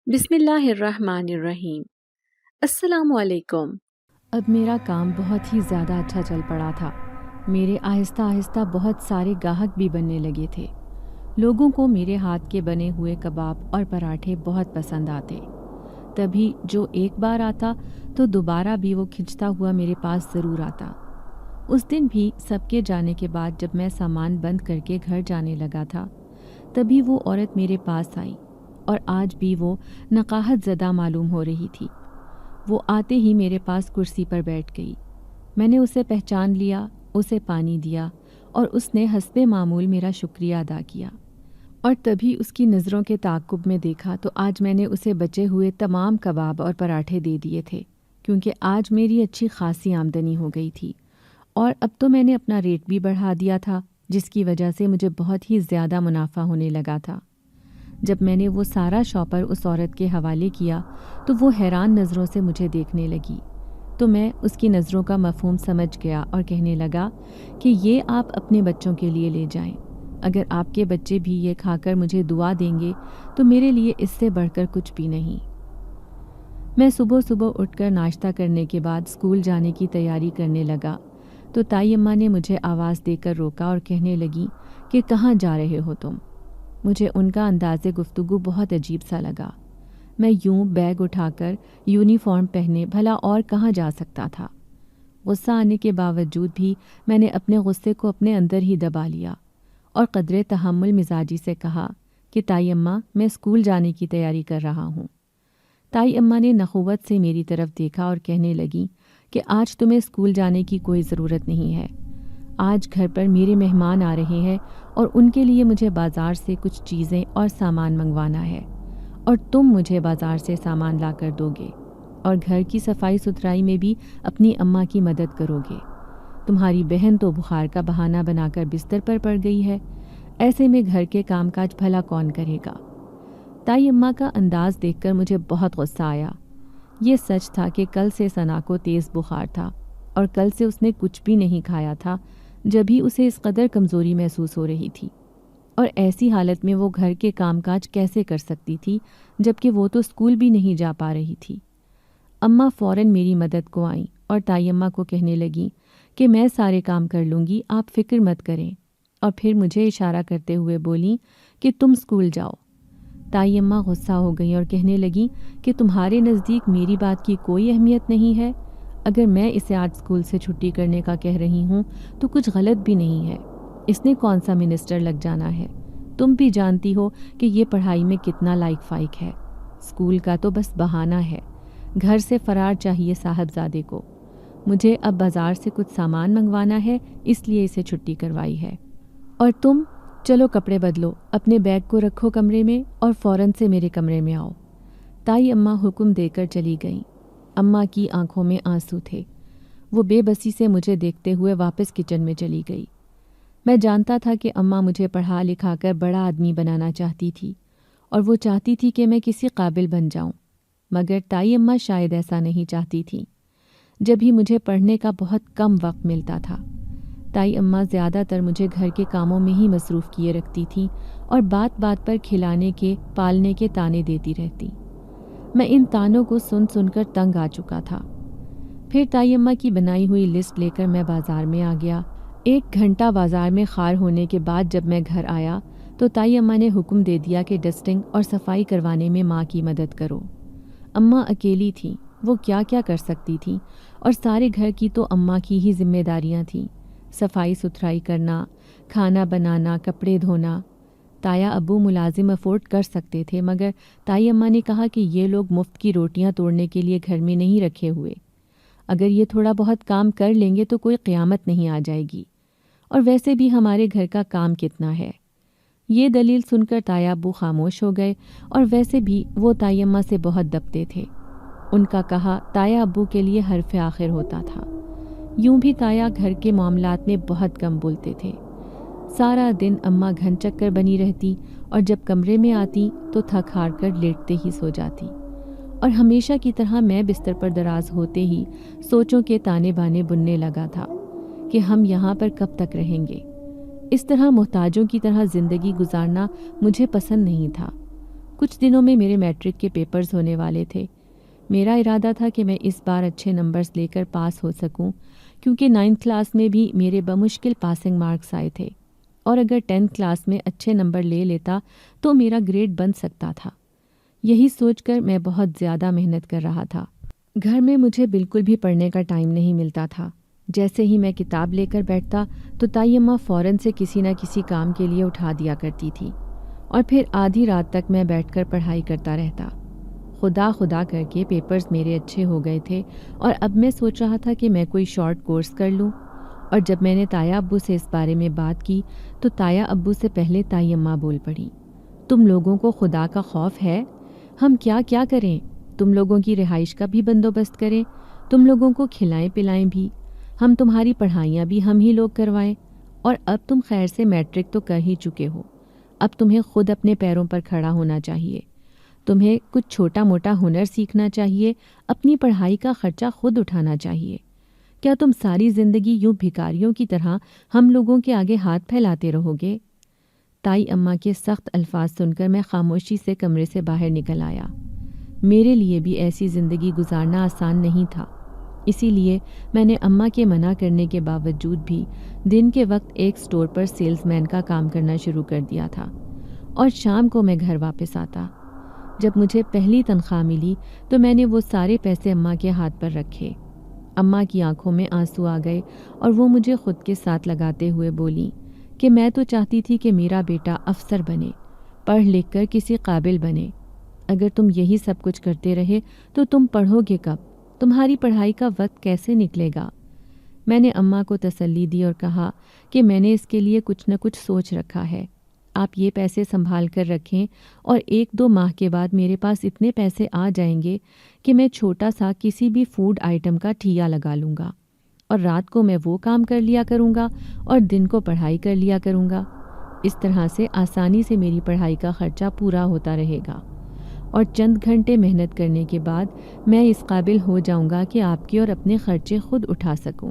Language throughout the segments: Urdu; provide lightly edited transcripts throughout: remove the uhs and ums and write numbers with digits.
بسم اللہ الرحمن الرحیم۔ السلام علیکم۔ اب میرا کام بہت ہی زیادہ اچھا چل پڑا تھا۔ میرے آہستہ آہستہ بہت سارے گاہک بھی بننے لگے تھے۔ لوگوں کو میرے ہاتھ کے بنے ہوئے کباب اور پراٹھے بہت پسند آتے۔ تبھی جو ایک بار آتا تو دوبارہ بھی وہ کھنچتا ہوا میرے پاس ضرور آتا۔ اس دن بھی سب کے جانے کے بعد جب میں سامان بند کر کے گھر جانے لگا تھا تبھی وہ عورت میرے پاس آئی اور آج بھی وہ نقاہت زدہ معلوم ہو رہی تھی۔ وہ آتے ہی میرے پاس کرسی پر بیٹھ گئی۔ میں نے اسے پہچان لیا، اسے پانی دیا اور اس نے حسب معمول میرا شکریہ ادا کیا، اور تبھی اس کی نظروں کے تعاقب میں دیکھا تو آج میں نے اسے بچے ہوئے تمام کباب اور پراٹھے دے دیے تھے، کیونکہ آج میری اچھی خاصی آمدنی ہو گئی تھی اور اب تو میں نے اپنا ریٹ بھی بڑھا دیا تھا، جس کی وجہ سے مجھے بہت ہی زیادہ منافع ہونے لگا تھا۔ جب میں نے وہ سارا شاپر اس عورت کے حوالے کیا تو وہ حیران نظروں سے مجھے دیکھنے لگی، تو میں اس کی نظروں کا مفہوم سمجھ گیا اور کہنے لگا کہ یہ آپ اپنے بچوں کے لیے لے جائیں۔ اگر آپ کے بچے بھی یہ کھا کر مجھے دعا دیں گے تو میرے لیے اس سے بڑھ کر کچھ بھی نہیں۔ میں صبح صبح اٹھ کر ناشتہ کرنے کے بعد اسکول جانے کی تیاری کرنے لگا تو تائی اماں نے مجھے آواز دے کر روکا اور کہنے لگی کہ کہاں جا رہے ہو تم؟ مجھے ان کا انداز گفتگو بہت عجیب سا لگا۔ میں یوں بیگ اٹھا کر یونیفارم پہنے بھلا اور کہاں جا سکتا تھا؟ غصہ آنے کے باوجود بھی میں نے اپنے غصے کو اپنے اندر ہی دبا لیا اور قدرے تحمل مزاجی سے کہا کہ تائی اماں، میں اسکول جانے کی تیاری کر رہا ہوں۔ تائی اماں نے نخوت سے میری طرف دیکھا اور کہنے لگی کہ آج تمہیں اسکول جانے کی کوئی ضرورت نہیں ہے۔ آج گھر پر میرے مہمان آ رہے ہیں اور ان کے لیے مجھے بازار سے کچھ چیزیں اور سامان منگوانا ہے، اور تم مجھے بازار سے سامان لا کر دو گے اور گھر کی صفائی ستھرائی میں بھی اپنی اماں کی مدد کرو گے۔ تمہاری بہن تو بخار کا بہانہ بنا کر بستر پر پڑ گئی ہے، ایسے میں گھر کے کام کاج بھلا کون کرے گا؟ تائی اماں کا انداز دیکھ کر مجھے بہت غصہ آیا۔ یہ سچ تھا کہ کل سے ثنا کو تیز بخار تھا اور کل سے اس نے کچھ بھی نہیں کھایا تھا، جبھی اسے اس قدر کمزوری محسوس ہو رہی تھی، اور ایسی حالت میں وہ گھر کے کام کاج کیسے کر سکتی تھی جبکہ وہ تو اسکول بھی نہیں جا پا رہی تھی۔ اماں فوراً میری مدد کو آئیں اور تائی اماں کو کہنے لگیں کہ میں سارے کام کر لوں گی، آپ فکر مت کریں، اور پھر مجھے اشارہ کرتے ہوئے بولیں کہ تم اسکول جاؤ۔ تائی اماں غصہ ہو گئیں اور کہنے لگیں کہ تمہارے نزدیک میری بات کی کوئی اہمیت نہیں ہے؟ اگر میں اسے آج اسکول سے چھٹی کرنے کا کہہ رہی ہوں تو کچھ غلط بھی نہیں ہے۔ اس نے کون سا منسٹر لگ جانا ہے؟ تم بھی جانتی ہو کہ یہ پڑھائی میں کتنا لائق فائق ہے۔ اسکول کا تو بس بہانہ ہے، گھر سے فرار چاہیے صاحبزادے کو۔ مجھے اب بازار سے کچھ سامان منگوانا ہے، اس لیے اسے چھٹی کروائی ہے۔ اور تم چلو کپڑے بدلو، اپنے بیگ کو رکھو کمرے میں اور فوراً سے میرے کمرے میں آؤ۔ تائی اماں حکم دے کر چلی گئیں۔ اماں کی آنکھوں میں آنسو تھے۔ وہ بے بسی سے مجھے دیکھتے ہوئے واپس کچن میں چلی گئی۔ میں جانتا تھا کہ اماں مجھے پڑھا لکھا کر بڑا آدمی بنانا چاہتی تھی اور وہ چاہتی تھی کہ میں کسی قابل بن جاؤں، مگر تائی اماں شاید ایسا نہیں چاہتی تھی۔ جب ہی مجھے پڑھنے کا بہت کم وقت ملتا تھا، تائی اماں زیادہ تر مجھے گھر کے کاموں میں ہی مصروف کیے رکھتی تھیں اور بات بات پر کھلانے کے پالنے کے تانے دیتی رہتی۔ میں ان تانوں کو سن سن کر تنگ آ چکا تھا۔ پھر تائی اماں کی بنائی ہوئی لسٹ لے کر میں بازار میں آ گیا۔ 1 گھنٹہ بازار میں خار ہونے کے بعد جب میں گھر آیا تو تائی اماں نے حکم دے دیا کہ ڈسٹنگ اور صفائی کروانے میں ماں کی مدد کرو۔ اماں اکیلی تھیں، وہ کیا کیا کر سکتی تھیں، اور سارے گھر کی تو اماں کی ہی ذمہ داریاں تھیں، صفائی ستھرائی کرنا، کھانا بنانا، کپڑے دھونا۔ تایا ابو ملازم افورڈ کر سکتے تھے، مگر تائی اماں نے کہا کہ یہ لوگ مفت کی روٹیاں توڑنے کے لیے گھر میں نہیں رکھے ہوئے، اگر یہ تھوڑا بہت کام کر لیں گے تو کوئی قیامت نہیں آ جائے گی، اور ویسے بھی ہمارے گھر کا کام کتنا ہے۔ یہ دلیل سن کر تایا ابو خاموش ہو گئے، اور ویسے بھی وہ تائی اماں سے بہت دبتے تھے۔ ان کا کہا تایا ابو کے لیے حرف آخر ہوتا تھا۔ یوں بھی تایا گھر کے معاملات میں بہت کم بولتے تھے۔ سارا دن اماں گھن چکر بنی رہتی اور جب کمرے میں آتی تو تھک ہار کر لیٹتے ہی سو جاتی، اور ہمیشہ کی طرح میں بستر پر دراز ہوتے ہی سوچوں کے تانے بانے بننے لگا تھا کہ ہم یہاں پر کب تک رہیں گے۔ اس طرح محتاجوں کی طرح زندگی گزارنا مجھے پسند نہیں تھا۔ کچھ دنوں میں میرے میٹرک کے پیپرز ہونے والے تھے۔ میرا ارادہ تھا کہ میں اس بار اچھے نمبرز لے کر پاس ہو سکوں، کیونکہ 9th کلاس میں بھی میرے بمشکل پاسنگ مارکس آئے تھے، اور اگر 10th کلاس میں اچھے نمبر لے لیتا تو میرا گریڈ بن سکتا تھا۔ یہی سوچ کر میں بہت زیادہ محنت کر رہا تھا۔ گھر میں مجھے بالکل بھی پڑھنے کا ٹائم نہیں ملتا تھا۔ جیسے ہی میں کتاب لے کر بیٹھتا تو تائی اماں فوراً سے کسی نہ کسی کام کے لیے اٹھا دیا کرتی تھی، اور پھر آدھی رات تک میں بیٹھ کر پڑھائی کرتا رہتا۔ خدا خدا کر کے پیپرز میرے اچھے ہو گئے تھے، اور اب میں سوچ رہا تھا کہ میں کوئی شارٹ کورس کر لوں۔ اور جب میں نے تایا ابو سے اس بارے میں بات کی تو تایا ابو سے پہلے تائی اماں بول پڑی، تم لوگوں کو خدا کا خوف ہے؟ ہم کیا کیا کریں؟ تم لوگوں کی رہائش کا بھی بندوبست کریں، تم لوگوں کو کھلائیں پلائیں بھی، ہم تمہاری پڑھائیاں بھی ہم ہی لوگ کروائیں، اور اب تم خیر سے میٹرک تو کر ہی چکے ہو، اب تمہیں خود اپنے پیروں پر کھڑا ہونا چاہیے، تمہیں کچھ چھوٹا موٹا ہنر سیکھنا چاہیے، اپنی پڑھائی کا خرچہ خود اٹھانا چاہیے۔ کیا تم ساری زندگی یوں بھکاریوں کی طرح ہم لوگوں کے آگے ہاتھ پھیلاتے رہو گے؟ تائی اماں کے سخت الفاظ سن کر میں خاموشی سے کمرے سے باہر نکل آیا۔ میرے لیے بھی ایسی زندگی گزارنا آسان نہیں تھا، اسی لیے میں نے اماں کے منع کرنے کے باوجود بھی دن کے وقت ایک سٹور پر سیلز مین کا کام کرنا شروع کر دیا تھا، اور شام کو میں گھر واپس آتا۔ جب مجھے پہلی تنخواہ ملی تو میں نے وہ سارے پیسے اماں کے ہاتھ پر رکھے۔ اماں کی آنکھوں میں آنسو آ گئے، اور وہ مجھے خود کے ساتھ لگاتے ہوئے بولیں کہ میں تو چاہتی تھی کہ میرا بیٹا افسر بنے، پڑھ لکھ کر کسی قابل بنے۔ اگر تم یہی سب کچھ کرتے رہے تو تم پڑھو گے کب؟ تمہاری پڑھائی کا وقت کیسے نکلے گا؟ میں نے اماں کو تسلی دی اور کہا کہ میں نے اس کے لیے کچھ نہ کچھ سوچ رکھا ہے، آپ یہ پیسے سنبھال کر رکھیں، اور 1-2 ماہ کے بعد میرے پاس اتنے پیسے آ جائیں گے کہ میں چھوٹا سا کسی بھی فوڈ آئٹم کا ٹھیہ لگا لوں گا، اور رات کو میں وہ کام کر لیا کروں گا اور دن کو پڑھائی کر لیا کروں گا۔ اس طرح سے آسانی سے میری پڑھائی کا خرچہ پورا ہوتا رہے گا، اور چند گھنٹے محنت کرنے کے بعد میں اس قابل ہو جاؤں گا کہ آپ کے اور اپنے خرچے خود اٹھا سکوں۔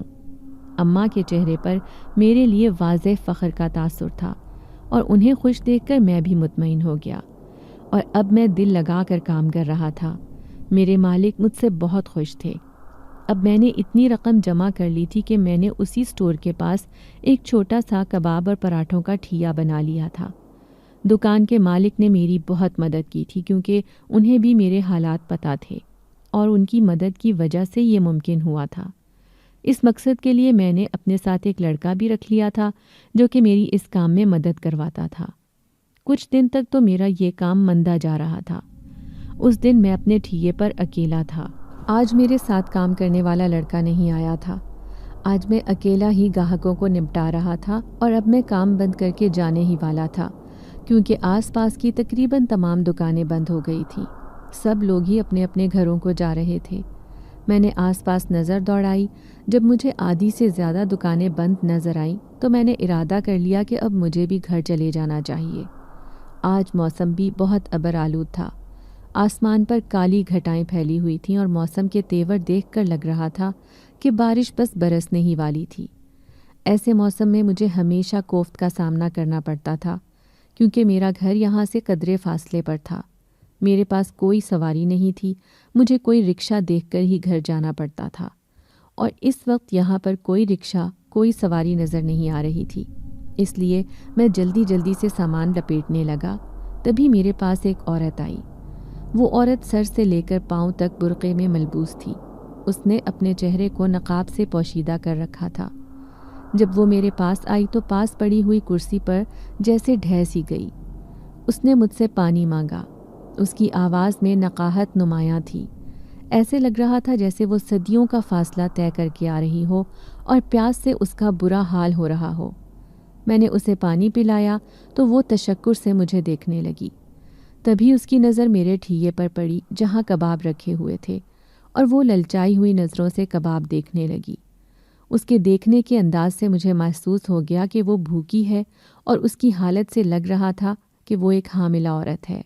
اماں کے چہرے پر میرے لیے واضح فخر کا تاثر تھا، اور انہیں خوش دیکھ کر میں بھی مطمئن ہو گیا، اور اب میں دل لگا کر کام کر رہا تھا۔ میرے مالک مجھ سے بہت خوش تھے۔ اب میں نے اتنی رقم جمع کر لی تھی کہ میں نے اسی سٹور کے پاس ایک چھوٹا سا کباب اور پراٹھوں کا ٹھیہ بنا لیا تھا۔ دکان کے مالک نے میری بہت مدد کی تھی، کیونکہ انہیں بھی میرے حالات پتہ تھے، اور ان کی مدد کی وجہ سے یہ ممکن ہوا تھا۔ اس مقصد کے لیے میں نے اپنے ساتھ ایک لڑکا بھی رکھ لیا تھا جو کہ میری اس کام میں مدد کرواتا تھا۔ کچھ دن تک تو میرا یہ کام مندہ جا رہا تھا۔ اس دن میں اپنے ٹھیے پر اکیلا تھا۔ آج میرے ساتھ کام کرنے والا لڑکا نہیں آیا تھا۔ آج میں اکیلا ہی گاہکوں کو نپٹا رہا تھا، اور اب میں کام بند کر کے جانے ہی والا تھا، کیونکہ آس پاس کی تقریباً تمام دکانیں بند ہو گئی تھیں۔ سب لوگ ہی اپنے اپنے گھروں کو جا رہے تھے۔ میں نے آس پاس نظر دوڑائی۔ جب مجھے آدھی سے زیادہ دکانیں بند نظر آئیں تو میں نے ارادہ کر لیا کہ اب مجھے بھی گھر چلے جانا چاہیے۔ آج موسم بھی بہت ابر آلود تھا۔ آسمان پر کالی گھٹائیں پھیلی ہوئی تھیں، اور موسم کے تیور دیکھ کر لگ رہا تھا کہ بارش بس برسنے ہی والی تھی۔ ایسے موسم میں مجھے ہمیشہ کوفت کا سامنا کرنا پڑتا تھا، کیونکہ میرا گھر یہاں سے قدرے فاصلے پر تھا۔ میرے پاس کوئی سواری نہیں تھی، مجھے کوئی رکشہ دیکھ کر ہی گھر جانا پڑتا تھا، اور اس وقت یہاں پر کوئی رکشہ، کوئی سواری نظر نہیں آ رہی تھی۔ اس لیے میں جلدی جلدی سے سامان لپیٹنے لگا۔ تبھی میرے پاس ایک عورت آئی۔ وہ عورت سر سے لے کر پاؤں تک برقعے میں ملبوس تھی۔ اس نے اپنے چہرے کو نقاب سے پوشیدہ کر رکھا تھا۔ جب وہ میرے پاس آئی تو پاس پڑی ہوئی کرسی پر جیسے ڈھہ سی گئی۔ اس نے مجھ سے پانی مانگا۔ اس کی آواز میں نقاہت نمایاں تھی۔ ایسے لگ رہا تھا جیسے وہ صدیوں کا فاصلہ طے کر کے آ رہی ہو، اور پیاس سے اس کا برا حال ہو رہا ہو۔ میں نے اسے پانی پلایا تو وہ تشکر سے مجھے دیکھنے لگی۔ تبھی اس کی نظر میرے ٹھیے پر پڑی جہاں کباب رکھے ہوئے تھے، اور وہ للچائی ہوئی نظروں سے کباب دیکھنے لگی۔ اس کے دیکھنے کے انداز سے مجھے محسوس ہو گیا کہ وہ بھوکی ہے، اور اس کی حالت سے لگ رہا تھا کہ وہ ایک حاملہ عورت ہے۔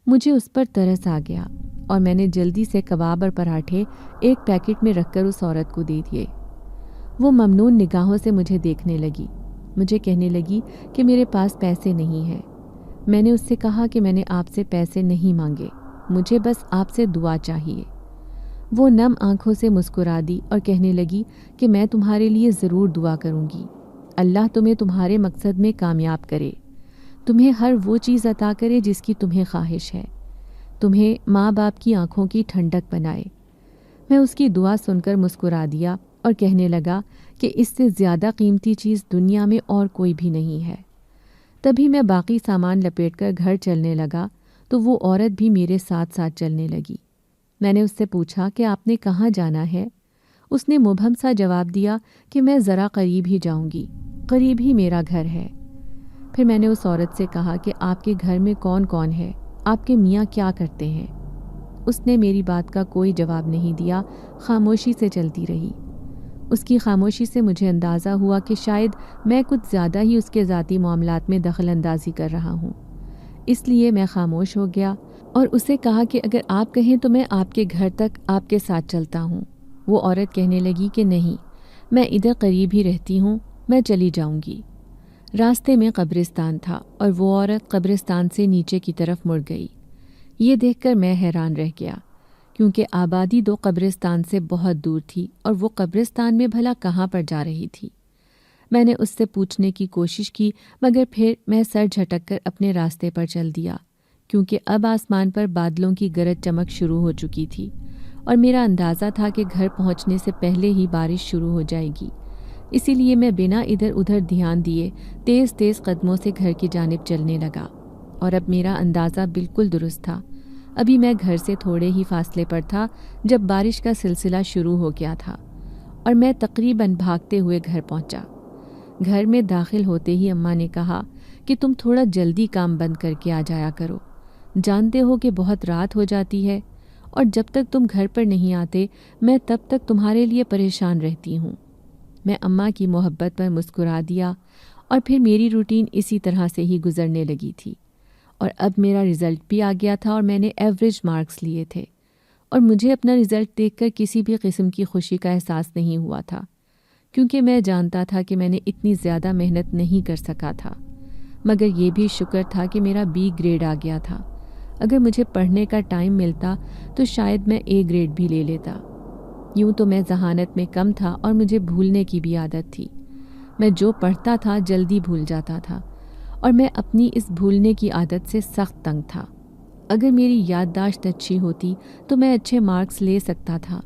مجھے اس پر ترس آ گیا، اور میں نے جلدی سے کباب اور پراٹھے ایک پیکٹ میں رکھ کر اس عورت کو دے دیے۔ وہ ممنون نگاہوں سے مجھے دیکھنے لگی۔ مجھے کہنے لگی کہ میرے پاس پیسے نہیں ہیں۔ میں نے اس سے کہا کہ میں نے آپ سے پیسے نہیں مانگے، مجھے بس آپ سے دعا چاہیے۔ وہ نم آنکھوں سے مسکرا دی اور کہنے لگی کہ میں تمہارے لیے ضرور دعا کروں گی، اللہ تمہیں تمہارے مقصد میں کامیاب کرے، تمہیں ہر وہ چیز عطا کرے جس کی تمہیں خواہش ہے، تمہیں ماں باپ کی آنکھوں کی ٹھنڈک بنائے۔ میں اس کی دعا سن کر مسکرا دیا اور کہنے لگا کہ اس سے زیادہ قیمتی چیز دنیا میں اور کوئی بھی نہیں ہے۔ تبھی میں باقی سامان لپیٹ کر گھر چلنے لگا تو وہ عورت بھی میرے ساتھ ساتھ چلنے لگی۔ میں نے اس سے پوچھا کہ آپ نے کہاں جانا ہے؟ اس نے مبہم سا جواب دیا کہ میں ذرا قریب ہی جاؤں گی، قریب ہی میرا گھر ہے۔ پھر میں نے اس عورت سے کہا کہ آپ کے گھر میں کون کون ہے، آپ کے میاں کیا کرتے ہیں؟ اس نے میری بات کا کوئی جواب نہیں دیا، خاموشی سے چلتی رہی۔ اس کی خاموشی سے مجھے اندازہ ہوا کہ شاید میں کچھ زیادہ ہی اس کے ذاتی معاملات میں دخل اندازی کر رہا ہوں، اس لیے میں خاموش ہو گیا اور اسے کہا کہ اگر آپ کہیں تو میں آپ کے گھر تک آپ کے ساتھ چلتا ہوں۔ وہ عورت کہنے لگی کہ نہیں، میں ادھر قریب ہی رہتی ہوں، میں چلی جاؤں گی۔ راستے میں قبرستان تھا اور وہ عورت قبرستان سے نیچے کی طرف مڑ گئی۔ یہ دیکھ کر میں حیران رہ گیا، کیونکہ آبادی 2 قبرستان سے بہت دور تھی اور وہ قبرستان میں بھلا کہاں پر جا رہی تھی؟ میں نے اس سے پوچھنے کی کوشش کی، مگر پھر میں سر جھٹک کر اپنے راستے پر چل دیا، کیونکہ اب آسمان پر بادلوں کی گرج چمک شروع ہو چکی تھی اور میرا اندازہ تھا کہ گھر پہنچنے سے پہلے ہی بارش شروع ہو جائے گی۔ اسی لیے میں بنا ادھر ادھر دھیان دیے تیز تیز قدموں سے گھر کی جانب چلنے لگا، اور اب میرا اندازہ بالکل درست تھا۔ ابھی میں گھر سے تھوڑے ہی فاصلے پر تھا جب بارش کا سلسلہ شروع ہو گیا تھا اور میں تقریباً بھاگتے ہوئے گھر پہنچا۔ گھر میں داخل ہوتے ہی اماں نے کہا کہ تم تھوڑا جلدی کام بند کر کے آ جایا کرو، جانتے ہو کہ بہت رات ہو جاتی ہے اور جب تک تم گھر پر نہیں آتے میں تب تک تمہارے لیے پریشان رہتی ہوں۔ میں اماں کی محبت پر مسکرا دیا اور پھر میری روٹین اسی طرح سے ہی گزرنے لگی تھی، اور اب میرا رزلٹ بھی آ گیا تھا اور میں نے ایوریج مارکس لیے تھے، اور مجھے اپنا رزلٹ دیکھ کر کسی بھی قسم کی خوشی کا احساس نہیں ہوا تھا، کیونکہ میں جانتا تھا کہ میں نے اتنی زیادہ محنت نہیں کر سکا تھا، مگر یہ بھی شکر تھا کہ میرا B گریڈ آ گیا تھا۔ اگر مجھے پڑھنے کا ٹائم ملتا تو شاید میں A گریڈ بھی لے لیتا۔ یوں تو میں ذہانت میں کم تھا اور مجھے بھولنے کی بھی عادت تھی، میں جو پڑھتا تھا جلدی بھول جاتا تھا، اور میں اپنی اس بھولنے کی عادت سے سخت تنگ تھا۔ اگر میری یادداشت اچھی ہوتی تو میں اچھے مارکس لے سکتا تھا۔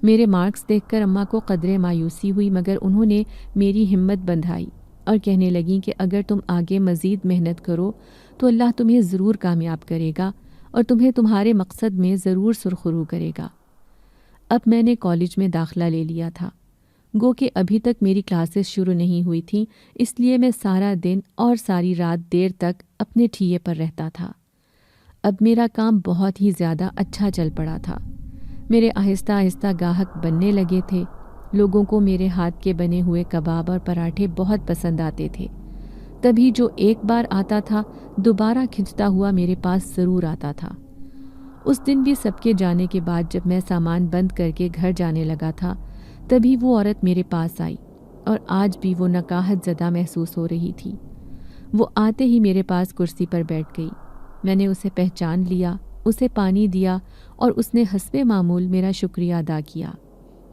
میرے مارکس دیکھ کر اماں کو قدرے مایوسی ہوئی، مگر انہوں نے میری ہمت بندھائی اور کہنے لگیں کہ اگر تم آگے مزید محنت کرو تو اللہ تمہیں ضرور کامیاب کرے گا اور تمہیں تمہارے مقصد میں ضرور سرخرو کرے گا۔ اب میں نے کالج میں داخلہ لے لیا تھا، گو کہ ابھی تک میری کلاسز شروع نہیں ہوئی تھیں، اس لیے میں سارا دن اور ساری رات دیر تک اپنے ٹھیے پر رہتا تھا۔ اب میرا کام بہت ہی زیادہ اچھا چل پڑا تھا، میرے آہستہ آہستہ گاہک بننے لگے تھے، لوگوں کو میرے ہاتھ کے بنے ہوئے کباب اور پراٹھے بہت پسند آتے تھے، تبھی جو ایک بار آتا تھا دوبارہ کھنچتا ہوا میرے پاس ضرور آتا تھا۔ اس دن بھی سب کے جانے کے بعد جب میں سامان بند کر کے گھر جانے لگا تھا تبھی وہ عورت میرے پاس آئی، اور آج بھی وہ نکاہت زدہ محسوس ہو رہی تھی۔ وہ آتے ہی میرے پاس کرسی پر بیٹھ گئی، میں نے اسے پہچان لیا، اسے پانی دیا اور اس نے حسب معمول میرا شکریہ ادا کیا،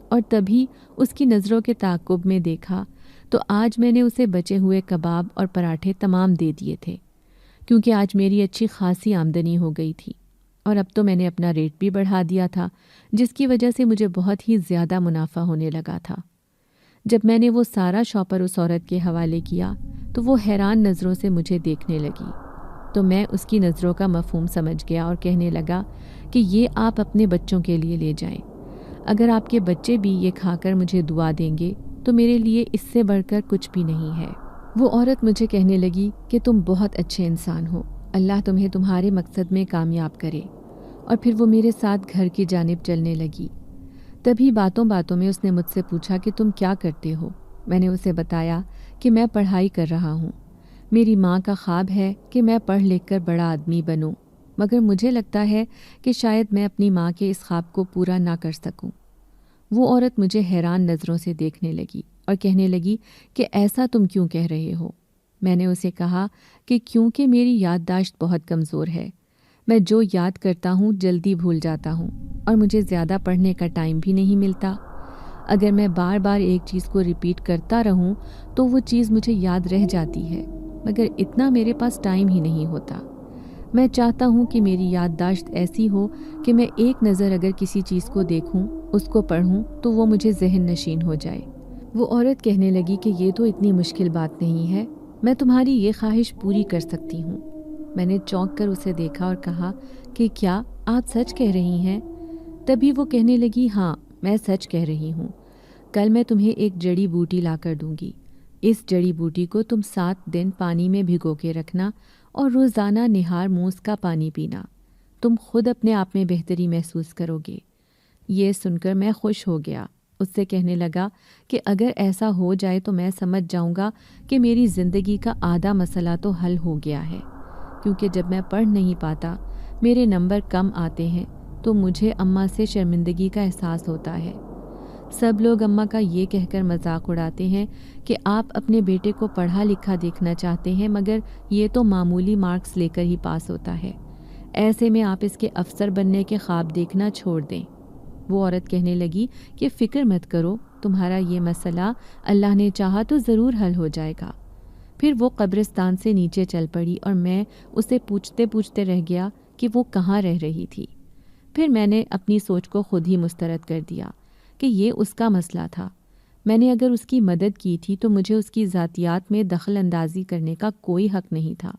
اور تبھی اس کی نظروں کے تعاقب میں دیکھا تو آج میں نے اسے بچے ہوئے کباب اور پراٹھے تمام دے دیے تھے، کیونکہ آج میری اچھی خاصی آمدنی ہو گئی تھی، اور اب تو میں نے اپنا ریٹ بھی بڑھا دیا تھا، جس کی وجہ سے مجھے بہت ہی زیادہ منافع ہونے لگا تھا۔ جب میں نے وہ سارا شاپر اس عورت کے حوالے کیا تو وہ حیران نظروں سے مجھے دیکھنے لگی، تو میں اس کی نظروں کا مفہوم سمجھ گیا اور کہنے لگا کہ یہ آپ اپنے بچوں کے لیے لے جائیں، اگر آپ کے بچے بھی یہ کھا کر مجھے دعا دیں گے تو میرے لیے اس سے بڑھ کر کچھ بھی نہیں ہے۔ وہ عورت مجھے کہنے لگی کہ تم بہت اچھے انسان ہو، اللہ تمہیں تمہارے مقصد میں کامیاب کرے، اور پھر وہ میرے ساتھ گھر کی جانب چلنے لگی۔ تبھی باتوں باتوں میں اس نے مجھ سے پوچھا کہ تم کیا کرتے ہو؟ میں نے اسے بتایا کہ میں پڑھائی کر رہا ہوں، میری ماں کا خواب ہے کہ میں پڑھ لکھ کر بڑا آدمی بنوں، مگر مجھے لگتا ہے کہ شاید میں اپنی ماں کے اس خواب کو پورا نہ کر سکوں۔ وہ عورت مجھے حیران نظروں سے دیکھنے لگی اور کہنے لگی کہ ایسا تم کیوں کہہ رہے ہو؟ میں نے اسے کہا کہ کیونکہ میری یادداشت بہت کمزور ہے، میں جو یاد کرتا ہوں جلدی بھول جاتا ہوں اور مجھے زیادہ پڑھنے کا ٹائم بھی نہیں ملتا۔ اگر میں بار بار ایک چیز کو ریپیٹ کرتا رہوں تو وہ چیز مجھے یاد رہ جاتی ہے، مگر اتنا میرے پاس ٹائم ہی نہیں ہوتا۔ میں چاہتا ہوں کہ میری یادداشت ایسی ہو کہ میں ایک نظر اگر کسی چیز کو دیکھوں، اس کو پڑھوں تو وہ مجھے ذہن نشین ہو جائے۔ وہ عورت کہنے لگی کہ یہ تو اتنی مشکل بات نہیں ہے، میں تمہاری یہ خواہش پوری کر سکتی ہوں۔ میں نے چونک کر اسے دیکھا اور کہا کہ کیا آپ سچ کہہ رہی ہیں؟ تبھی وہ کہنے لگی ہاں، میں سچ کہہ رہی ہوں۔ کل میں تمہیں ایک جڑی بوٹی لا کر دوں گی۔ اس جڑی بوٹی کو تم 7 دن پانی میں بھگو کے رکھنا اور روزانہ نہار منہ کا پانی پینا۔ تم خود اپنے آپ میں بہتری محسوس کرو گے۔ یہ سن کر میں خوش ہو گیا۔ اس سے کہنے لگا کہ اگر ایسا ہو جائے تو میں سمجھ جاؤں گا کہ میری زندگی کا آدھا مسئلہ تو حل ہو گیا ہے، کیونکہ جب میں پڑھ نہیں پاتا، میرے نمبر کم آتے ہیں تو مجھے اماں سے شرمندگی کا احساس ہوتا ہے۔ سب لوگ اماں کا یہ کہہ کر مذاق اڑاتے ہیں کہ آپ اپنے بیٹے کو پڑھا لکھا دیکھنا چاہتے ہیں، مگر یہ تو معمولی مارکس لے کر ہی پاس ہوتا ہے۔ ایسے میں آپ اس کے افسر بننے کے خواب دیکھنا چھوڑ دیں۔ وہ عورت کہنے لگی کہ فکر مت کرو، تمہارا یہ مسئلہ اللہ نے چاہا تو ضرور حل ہو جائے گا۔ پھر وہ قبرستان سے نیچے چل پڑی اور میں اسے پوچھتے پوچھتے رہ گیا کہ وہ کہاں رہ رہی تھی۔ پھر میں نے اپنی سوچ کو خود ہی مسترد کر دیا کہ یہ اس کا مسئلہ تھا۔ میں نے اگر اس کی مدد کی تھی تو مجھے اس کی ذاتیات میں دخل اندازی کرنے کا کوئی حق نہیں تھا،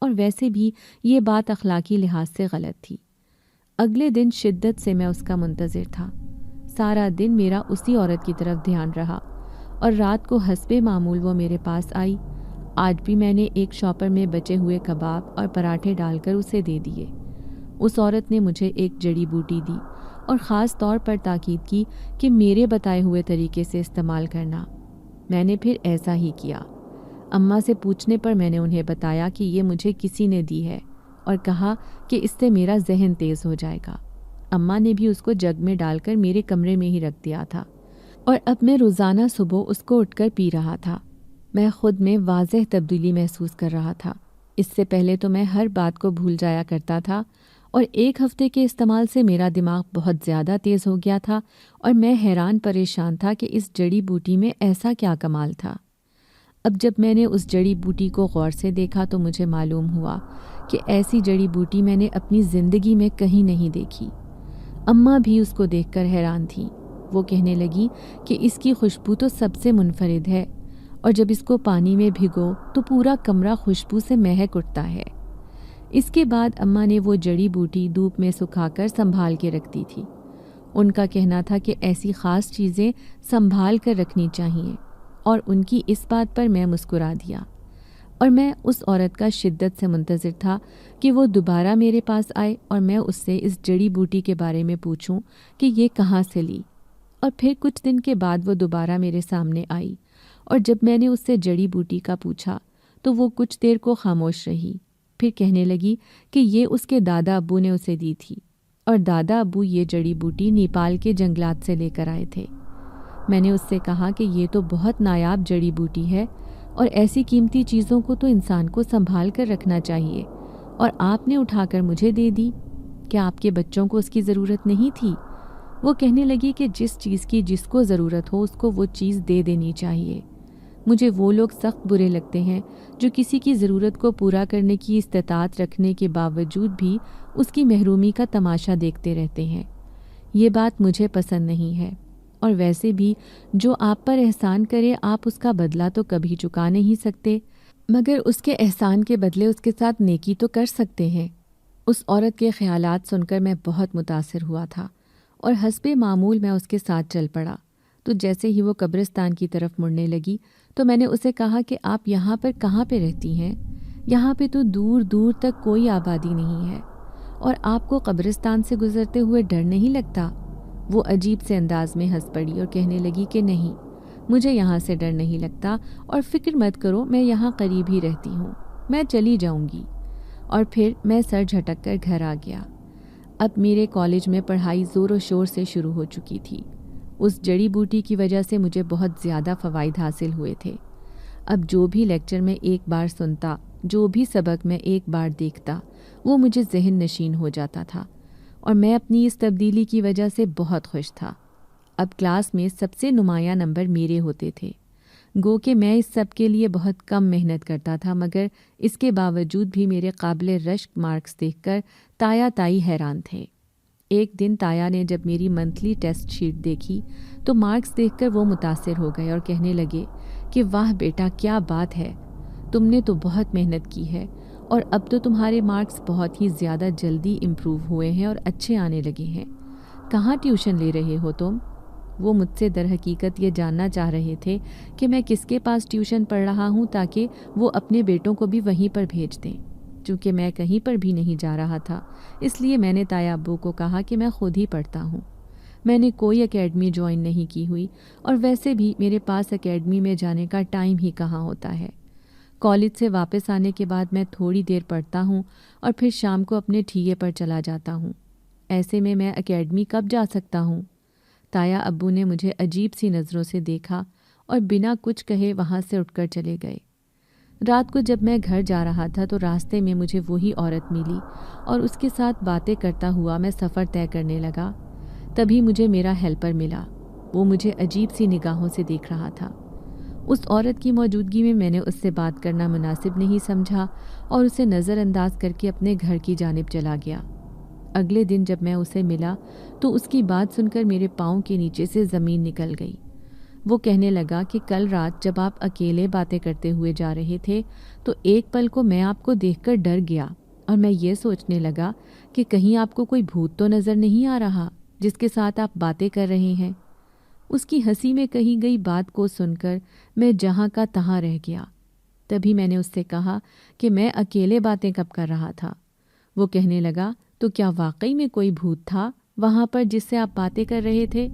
اور ویسے بھی یہ بات اخلاقی لحاظ سے غلط تھی۔ اگلے دن شدت سے میں اس کا منتظر تھا۔ سارا دن میرا اسی عورت کی طرف دھیان رہا اور رات کو حسب معمول وہ میرے پاس آئی۔ آج بھی میں نے ایک شاپر میں بچے ہوئے کباب اور پراٹھے ڈال کر اسے دے دیے۔ اس عورت نے مجھے ایک جڑی بوٹی دی اور خاص طور پر تاکید کی کہ میرے بتائے ہوئے طریقے سے استعمال کرنا۔ میں نے پھر ایسا ہی کیا۔ اماں سے پوچھنے پر میں نے انہیں بتایا کہ یہ مجھے کسی نے دی ہے اور کہا کہ اس سے میرا ذہن تیز ہو جائے گا۔ اماں نے بھی اس کو جگ میں ڈال کر میرے کمرے میں ہی رکھ دیا تھا، اور اب میں روزانہ صبح اس کو اٹھ کر پی رہا تھا۔ میں خود میں واضح تبدیلی محسوس کر رہا تھا۔ اس سے پہلے تو میں ہر بات کو بھول جایا کرتا تھا، اور 1 ہفتے کے استعمال سے میرا دماغ بہت زیادہ تیز ہو گیا تھا، اور میں حیران پریشان تھا کہ اس جڑی بوٹی میں ایسا کیا کمال تھا۔ اب جب میں نے اس جڑی بوٹی کو غور سے دیکھا تو مجھے معلوم ہوا کہ ایسی جڑی بوٹی میں نے اپنی زندگی میں کہیں نہیں دیکھی۔ اماں بھی اس کو دیکھ کر حیران تھیں۔ وہ کہنے لگی کہ اس کی خوشبو تو سب سے منفرد ہے، اور جب اس کو پانی میں بھگو تو پورا کمرہ خوشبو سے مہک اٹھتا ہے۔ اس کے بعد اماں نے وہ جڑی بوٹی دھوپ میں سکھا کر سنبھال کے رکھ دی تھی۔ ان کا کہنا تھا کہ ایسی خاص چیزیں سنبھال کر رکھنی چاہیے، اور ان کی اس بات پر میں مسکرا دیا، اور میں اس عورت کا شدت سے منتظر تھا کہ وہ دوبارہ میرے پاس آئے اور میں اس سے اس جڑی بوٹی کے بارے میں پوچھوں کہ یہ کہاں سے لی۔ اور پھر کچھ دن کے بعد وہ دوبارہ میرے سامنے آئی، اور جب میں نے اس سے جڑی بوٹی کا پوچھا تو وہ کچھ دیر کو خاموش رہی۔ پھر کہنے لگی کہ یہ اس کے دادا ابو نے اسے دی تھی، اور دادا ابو یہ جڑی بوٹی نیپال کے جنگلات سے لے کر آئے تھے۔ میں نے اس سے کہا کہ یہ تو بہت نایاب جڑی بوٹی ہے، اور ایسی قیمتی چیزوں کو تو انسان کو سنبھال کر رکھنا چاہیے، اور آپ نے اٹھا کر مجھے دے دی۔ کیا آپ کے بچوں کو اس کی ضرورت نہیں تھی؟ وہ کہنے لگی کہ جس چیز کی جس کو ضرورت ہو اس کو وہ چیز دے دینی چاہیے۔ مجھے وہ لوگ سخت برے لگتے ہیں جو کسی کی ضرورت کو پورا کرنے کی استطاعت رکھنے کے باوجود بھی اس کی محرومی کا تماشا دیکھتے رہتے ہیں۔ یہ بات مجھے پسند نہیں ہے، اور ویسے بھی جو آپ پر احسان کرے آپ اس کا بدلہ تو کبھی چکا نہیں سکتے، مگر اس کے احسان کے بدلے اس کے ساتھ نیکی تو کر سکتے ہیں۔ اس عورت کے خیالات سن کر میں بہت متاثر ہوا تھا، اور حسب معمول میں اس کے ساتھ چل پڑا۔ تو جیسے ہی وہ قبرستان کی طرف مڑنے لگی تو میں نے اسے کہا کہ آپ یہاں پر کہاں پہ رہتی ہیں؟ یہاں پہ تو دور دور تک کوئی آبادی نہیں ہے، اور آپ کو قبرستان سے گزرتے ہوئے ڈر نہیں لگتا؟ وہ عجیب سے انداز میں ہنس پڑی اور کہنے لگی کہ نہیں، مجھے یہاں سے ڈر نہیں لگتا، اور فکر مت کرو، میں یہاں قریب ہی رہتی ہوں، میں چلی جاؤں گی۔ اور پھر میں سر جھٹک کر گھر آ گیا۔ اب میرے کالج میں پڑھائی زور و شور سے شروع ہو چکی تھی۔ اس جڑی بوٹی کی وجہ سے مجھے بہت زیادہ فوائد حاصل ہوئے تھے۔ اب جو بھی لیکچر میں ایک بار سنتا، جو بھی سبق میں ایک بار دیکھتا، وہ مجھے ذہن نشین ہو جاتا تھا اور میں اپنی اس تبدیلی کی وجہ سے بہت خوش تھا۔ اب کلاس میں سب سے نمایاں نمبر میرے ہوتے تھے۔ گو کہ میں اس سب کے لیے بہت کم محنت کرتا تھا، مگر اس کے باوجود بھی میرے قابل رشک مارکس دیکھ کر تایا تائی حیران تھے۔ ایک دن تایا نے جب میری منتھلی ٹیسٹ شیٹ دیکھی تو مارکس دیکھ کر وہ متاثر ہو گئے اور کہنے لگے کہ واہ بیٹا، کیا بات ہے، تم نے تو بہت محنت کی ہے اور اب تو تمہارے مارکس بہت ہی زیادہ جلدی امپروو ہوئے ہیں اور اچھے آنے لگے ہیں۔ کہاں ٹیوشن لے رہے ہو تم؟ وہ مجھ سے در حقیقت یہ جاننا چاہ رہے تھے کہ میں کس کے پاس ٹیوشن پڑھ رہا ہوں تاکہ وہ اپنے بیٹوں کو بھی وہیں پر بھیج دیں۔ چونکہ میں کہیں پر بھی نہیں جا رہا تھا، اس لیے میں نے تایا ابو کو کہا کہ میں خود ہی پڑھتا ہوں۔ میں نے کوئی اکیڈمی جوائن نہیں کی ہوئی اور ویسے بھی میرے پاس اکیڈمی میں جانے کا ٹائم ہی کہاں ہوتا ہے۔ کالج سے واپس آنے کے بعد میں تھوڑی دیر پڑھتا ہوں اور پھر شام کو اپنے ٹھیے پر چلا جاتا ہوں۔ ایسے میں اکیڈمی کب جا سکتا ہوں؟ تایا ابو نے مجھے عجیب سی نظروں سے دیکھا اور بنا کچھ کہے وہاں سے اٹھ کر چلے گئے۔ رات کو جب میں گھر جا رہا تھا تو راستے میں مجھے وہی عورت ملی اور اس کے ساتھ باتیں کرتا ہوا میں سفر طے کرنے لگا۔ تبھی مجھے میرا ہیلپر ملا۔ وہ مجھے عجیب سی نگاہوں سے دیکھ رہا تھا۔ اس عورت کی موجودگی میں نے اس سے بات کرنا مناسب نہیں سمجھا اور اسے نظر انداز کر کے اپنے گھر کی جانب چلا گیا۔ اگلے دن جب میں اسے ملا تو اس کی بات سن کر میرے پاؤں کے نیچے سے زمین نکل گئی۔ وہ کہنے لگا کہ کل رات جب آپ اکیلے باتیں کرتے ہوئے جا رہے تھے تو ایک پل کو میں آپ کو دیکھ کر ڈر گیا اور میں یہ سوچنے لگا کہ کہیں آپ کو کوئی بھوت تو نظر نہیں آ رہا جس کے ساتھ آپ باتیں کر رہے ہیں۔ اس کی ہنسی میں کہی گئی بات کو سن کر میں جہاں کا تہاں رہ گیا۔ تبھی میں نے اس سے کہا کہ میں اکیلے باتیں کب کر رہا تھا۔ وہ کہنے لگا تو کیا واقعی میں کوئی بھوت تھا وہاں پر جس سے آپ باتیں کر رہے تھے؟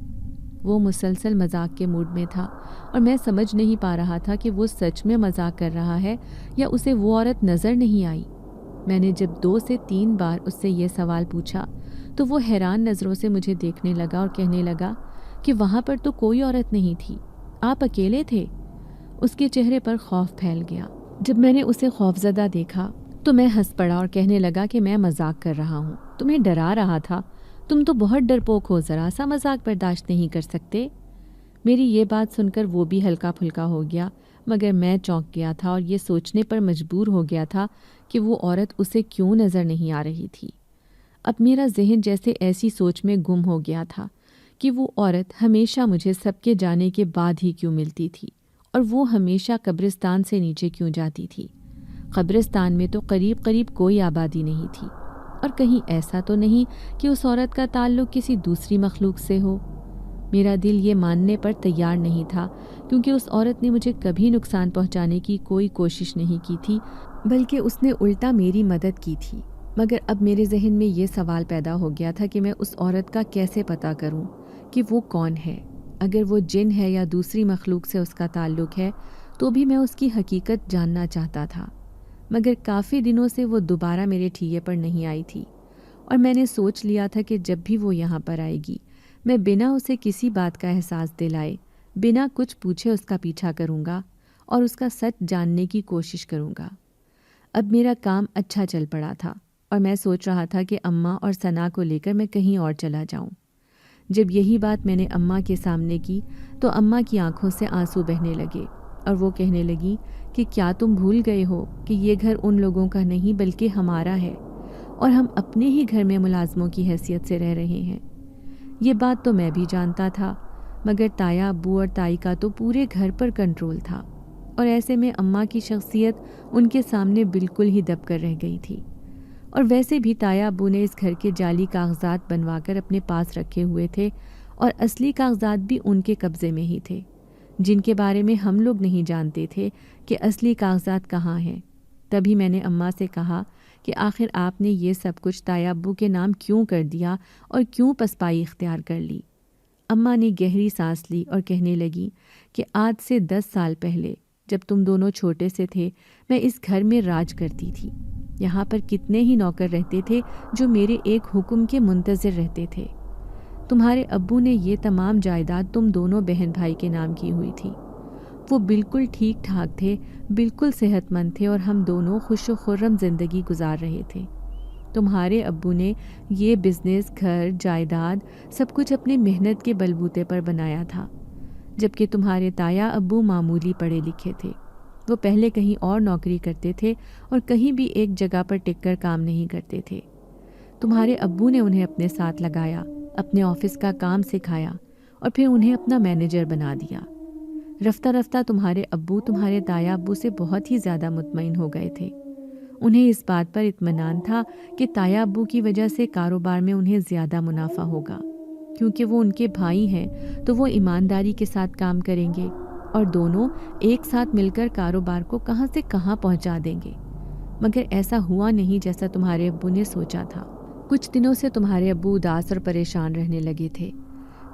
وہ مسلسل مذاق کے موڈ میں تھا اور میں سمجھ نہیں پا رہا تھا کہ وہ سچ میں مذاق کر رہا ہے یا اسے وہ عورت نظر نہیں آئی۔ میں نے جب 2 سے 3 بار اس سے یہ سوال پوچھا تو وہ حیران نظروں سے مجھے دیکھنے لگا اور کہنے لگا کہ وہاں پر تو کوئی عورت نہیں تھی، آپ اکیلے تھے۔ اس کے چہرے پر خوف پھیل گیا۔ جب میں نے اسے خوفزدہ دیکھا تو میں ہنس پڑا اور کہنے لگا کہ میں مذاق کر رہا ہوں، تمہیں ڈرا رہا تھا، تم تو بہت ڈرپوک ہو، ذرا سا مذاق برداشت نہیں کر سکتے۔ میری یہ بات سن کر وہ بھی ہلکا پھلکا ہو گیا، مگر میں چونک گیا تھا اور یہ سوچنے پر مجبور ہو گیا تھا کہ وہ عورت اسے کیوں نظر نہیں آ رہی تھی۔ اب میرا ذہن جیسے ایسی سوچ میں گم ہو گیا تھا کہ وہ عورت ہمیشہ مجھے سب کے جانے کے بعد ہی کیوں ملتی تھی اور وہ ہمیشہ قبرستان سے نیچے کیوں جاتی تھی۔ قبرستان میں تو قریب قریب کوئی آبادی نہیں تھی اور کہیں ایسا تو نہیں کہ اس عورت کا تعلق کسی دوسری مخلوق سے ہو۔ میرا دل یہ ماننے پر تیار نہیں تھا کیونکہ اس عورت نے مجھے کبھی نقصان پہنچانے کی کوئی کوشش نہیں کی تھی، بلکہ اس نے الٹا میری مدد کی تھی۔ مگر اب میرے ذہن میں یہ سوال پیدا ہو گیا تھا کہ میں اس عورت کا کیسے پتہ کروں کہ وہ کون ہے۔ اگر وہ جن ہے یا دوسری مخلوق سے اس کا تعلق ہے تو بھی میں اس کی حقیقت جاننا چاہتا تھا۔ مگر کافی دنوں سے وہ دوبارہ میرے ٹھیے پر نہیں آئی تھی اور میں نے سوچ لیا تھا کہ جب بھی وہ یہاں پر آئے گی میں بنا اسے کسی بات کا احساس دلائے، بنا کچھ پوچھے اس کا پیچھا کروں گا اور اس کا سچ جاننے کی کوشش کروں گا۔ اب میرا کام اچھا چل پڑا تھا اور میں سوچ رہا تھا کہ اماں اور ثنا کو لے کر میں کہیں اور چلا جاؤں۔ جب یہی بات میں نے اماں کے سامنے کی تو اماں کی آنکھوں سے آنسو بہنے لگے اور وہ کہنے لگی کہ کیا تم بھول گئے ہو کہ یہ گھر ان لوگوں کا نہیں بلکہ ہمارا ہے اور ہم اپنے ہی گھر میں ملازموں کی حیثیت سے رہ رہے ہیں۔ یہ بات تو میں بھی جانتا تھا، مگر تایا ابو اور تائی کا تو پورے گھر پر کنٹرول تھا اور ایسے میں اماں کی شخصیت ان کے سامنے بالکل ہی دب کر رہ گئی تھی۔ اور ویسے بھی تایا ابو نے اس گھر کے جعلی کاغذات بنوا کر اپنے پاس رکھے ہوئے تھے اور اصلی کاغذات بھی ان کے قبضے میں ہی تھے، جن کے بارے میں ہم لوگ نہیں جانتے تھے کہ اصلی کاغذات کہاں ہیں۔ تبھی میں نے اماں سے کہا کہ آخر آپ نے یہ سب کچھ تایا ابو کے نام کیوں کر دیا اور کیوں پسپائی اختیار کر لی؟ اماں نے گہری سانس لی اور کہنے لگی کہ آج سے 10 سال پہلے جب تم دونوں چھوٹے سے تھے میں اس گھر میں راج کرتی تھی۔ یہاں پر کتنے ہی نوکر رہتے تھے جو میرے ایک حکم کے منتظر رہتے تھے۔ تمہارے ابو نے یہ تمام جائیداد تم دونوں بہن بھائی کے نام کی ہوئی تھی۔ وہ بالکل ٹھیک ٹھاک تھے، بالکل صحت مند تھے اور ہم دونوں خوش و خرم زندگی گزار رہے تھے۔ تمہارے ابو نے یہ بزنس، گھر، جائیداد سب کچھ اپنے محنت کے بلبوتے پر بنایا تھا، جبکہ تمہارے تایا ابو معمولی پڑھے لکھے تھے۔ وہ پہلے کہیں اور نوکری کرتے تھے اور کہیں بھی ایک جگہ پر ٹک کر کام نہیں کرتے تھے۔ تمہارے ابو نے انہیں اپنے ساتھ لگایا، اپنے آفس کا کام سکھایا اور پھر انہیں اپنا مینیجر بنا دیا۔ رفتہ رفتہ تمہارے ابو تمہارے تایا ابو سے بہت ہی زیادہ مطمئن ہو گئے تھے۔ انہیں اس بات پر اطمینان تھا کہ تایا ابو کی وجہ سے کاروبار میں انہیں زیادہ منافع ہوگا، کیونکہ وہ ان کے بھائی ہیں تو وہ ایمانداری کے ساتھ کام کریں گے اور دونوں ایک ساتھ مل کر کاروبار کو کہاں سے کہاں پہنچا دیں گے۔ مگر ایسا ہوا نہیں جیسا تمہارے ابو نے سوچا تھا۔ کچھ دنوں سے تمہارے ابو اداس اور پریشان رہنے لگے تھے۔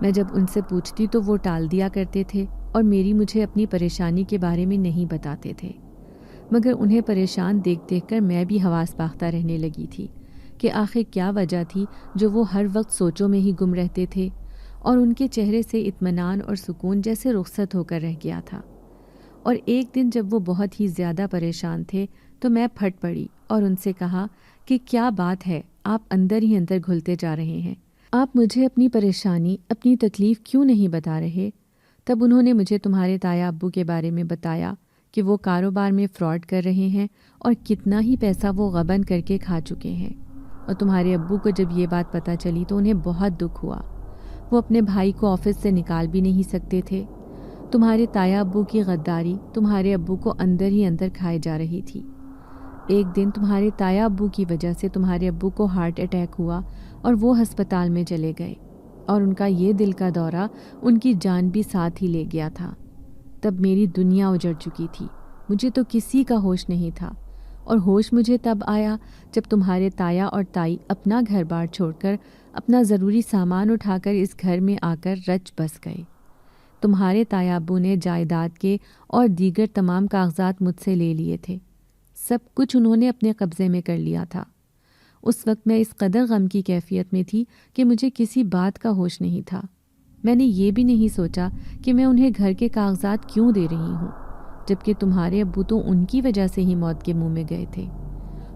میں جب ان سے پوچھتی تو وہ ٹال دیا کرتے تھے اور مجھے اپنی پریشانی کے بارے میں نہیں بتاتے تھے، مگر انہیں پریشان دیکھ دیکھ کر میں بھی حواس باختہ رہنے لگی تھی کہ آخر کیا وجہ تھی جو وہ ہر وقت سوچوں میں ہی گم رہتے تھے اور ان کے چہرے سے اطمینان اور سکون جیسے رخصت ہو کر رہ گیا تھا۔ اور ایک دن جب وہ بہت ہی زیادہ پریشان تھے تو میں پھٹ پڑی اور ان سے کہا کہ کیا بات ہے، آپ اندر ہی اندر گھلتے جا رہے ہیں، آپ مجھے اپنی پریشانی، اپنی تکلیف کیوں نہیں بتا رہے؟ تب انہوں نے مجھے تمہارے تایا ابو کے بارے میں بتایا کہ وہ کاروبار میں فراڈ کر رہے ہیں اور کتنا ہی پیسہ وہ غبن کر کے کھا چکے ہیں۔ اور تمہارے ابو کو جب یہ بات پتہ چلی تو انہیں بہت دکھ ہوا۔ وہ اپنے بھائی کو آفس سے نکال بھی نہیں سکتے تھے۔ تمہارے تایا ابو کی غداری تمہارے ابو کو اندر ہی اندر کھائے جا رہی تھی۔ ایک دن تمہارے تایا ابو کی وجہ سے تمہارے ابو کو ہارٹ اٹیک ہوا اور وہ ہسپتال میں چلے گئے اور ان کا یہ دل کا دورہ ان کی جان بھی ساتھ ہی لے گیا تھا۔ تب میری دنیا اجڑ چکی تھی، مجھے تو کسی کا ہوش نہیں تھا، اور ہوش مجھے تب آیا جب تمہارے تایا اور تائی اپنا گھر بار چھوڑ کر، اپنا ضروری سامان اٹھا کر اس گھر میں آ کر رچ بس گئے۔ تمہارے تایا ابو نے جائیداد کے اور دیگر تمام کاغذات مجھ سے لے لیے تھے، سب کچھ انہوں نے اپنے قبضے میں کر لیا تھا۔ اس وقت میں اس قدر غم کی کیفیت میں تھی کہ مجھے کسی بات کا ہوش نہیں تھا۔ میں نے یہ بھی نہیں سوچا کہ میں انہیں گھر کے کاغذات کیوں دے رہی ہوں، جبکہ تمہارے ابو تو ان کی وجہ سے ہی موت کے منہ میں گئے تھے۔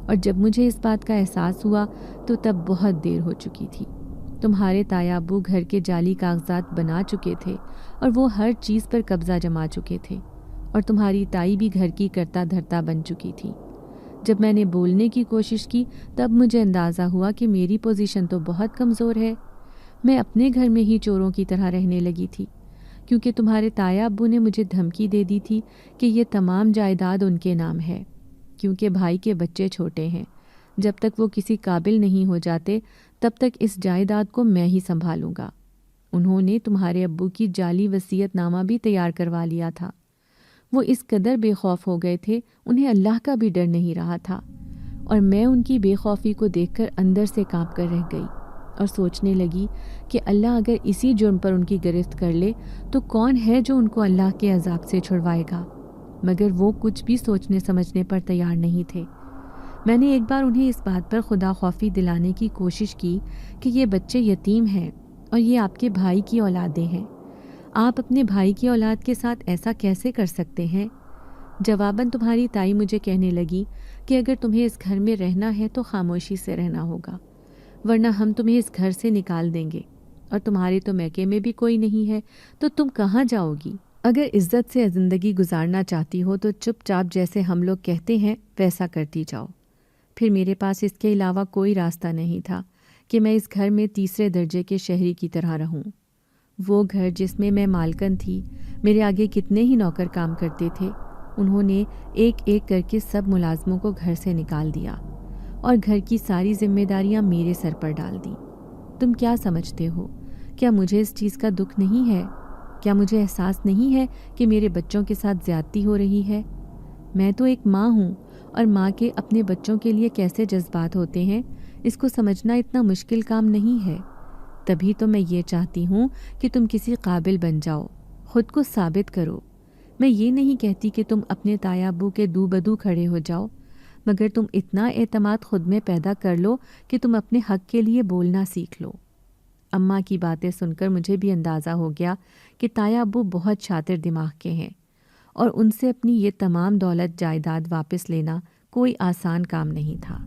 اور جب مجھے اس بات کا احساس ہوا تو تب بہت دیر ہو چکی تھی۔ تمہارے تایا ابو گھر کے جعلی کاغذات بنا چکے تھے اور وہ ہر چیز پر قبضہ جما چکے تھے، اور تمہاری تائی بھی گھر کی کرتا دھرتا بن چکی تھی۔ جب میں نے بولنے کی کوشش کی تب مجھے اندازہ ہوا کہ میری پوزیشن تو بہت کمزور ہے۔ میں اپنے گھر میں ہی چوروں کی طرح رہنے لگی تھی، کیونکہ تمہارے تایا ابو نے مجھے دھمکی دے دی تھی کہ یہ تمام جائیداد ان کے نام ہے، کیونکہ بھائی کے بچے چھوٹے ہیں، جب تک وہ کسی قابل نہیں ہو جاتے تب تک اس جائیداد کو میں ہی سنبھالوں گا۔ انہوں نے تمہارے ابو کی جعلی وصیت نامہ بھی تیار کروا لیا تھا۔ وہ اس قدر بے خوف ہو گئے تھے، انہیں اللہ کا بھی ڈر نہیں رہا تھا، اور میں ان کی بے خوفی کو دیکھ کر اندر سے کانپ کر رہ گئی اور سوچنے لگی کہ اللہ اگر اسی جرم پر ان کی گرفت کر لے تو کون ہے جو ان کو اللہ کے عذاب سے چھڑوائے گا؟ مگر وہ کچھ بھی سوچنے سمجھنے پر تیار نہیں تھے۔ میں نے ایک بار انہیں اس بات پر خدا خوفی دلانے کی کوشش کی کہ یہ بچے یتیم ہیں اور یہ آپ کے بھائی کی اولادیں ہیں، آپ اپنے بھائی کی اولاد کے ساتھ ایسا کیسے کر سکتے ہیں؟ جواباً تمہاری تائی مجھے کہنے لگی کہ اگر تمہیں اس گھر میں رہنا ہے تو خاموشی سے رہنا ہوگا، ورنہ ہم تمہیں اس گھر سے نکال دیں گے، اور تمہارے تو میکے میں بھی کوئی نہیں ہے تو تم کہاں جاؤ گی؟ اگر عزت سے زندگی گزارنا چاہتی ہو تو چپ چاپ جیسے ہم لوگ کہتے ہیں ویسا کرتی جاؤ۔ پھر میرے پاس اس کے علاوہ کوئی راستہ نہیں تھا کہ میں اس گھر میں تیسرے درجے کے شہری کی طرح رہوں۔ وہ گھر جس میں میں مالکن تھی، میرے آگے کتنے ہی نوکر کام کرتے تھے، انہوں نے ایک ایک کر کے سب ملازموں کو گھر سے نکال دیا اور گھر کی ساری ذمہ داریاں میرے سر پر ڈال دیں۔ تم کیا سمجھتے ہو؟ کیا مجھے اس چیز کا دکھ نہیں ہے؟ کیا مجھے احساس نہیں ہے کہ میرے بچوں کے ساتھ زیادتی ہو رہی ہے؟ میں تو ایک ماں ہوں، اور ماں کے اپنے بچوں کے لیے کیسے جذبات ہوتے ہیں اس کو سمجھنا اتنا مشکل کام نہیں ہے۔ تبھی تو میں یہ چاہتی ہوں کہ تم کسی قابل بن جاؤ، خود کو ثابت کرو۔ میں یہ نہیں کہتی کہ تم اپنے تایا ابو کے دو بدو کھڑے ہو جاؤ، مگر تم اتنا اعتماد خود میں پیدا کر لو کہ تم اپنے حق کے لیے بولنا سیکھ لو۔ اماں کی باتیں سن کر مجھے بھی اندازہ ہو گیا کہ تایا ابو بہت شاطر دماغ کے ہیں اور ان سے اپنی یہ تمام دولت جائیداد واپس لینا کوئی آسان کام نہیں تھا۔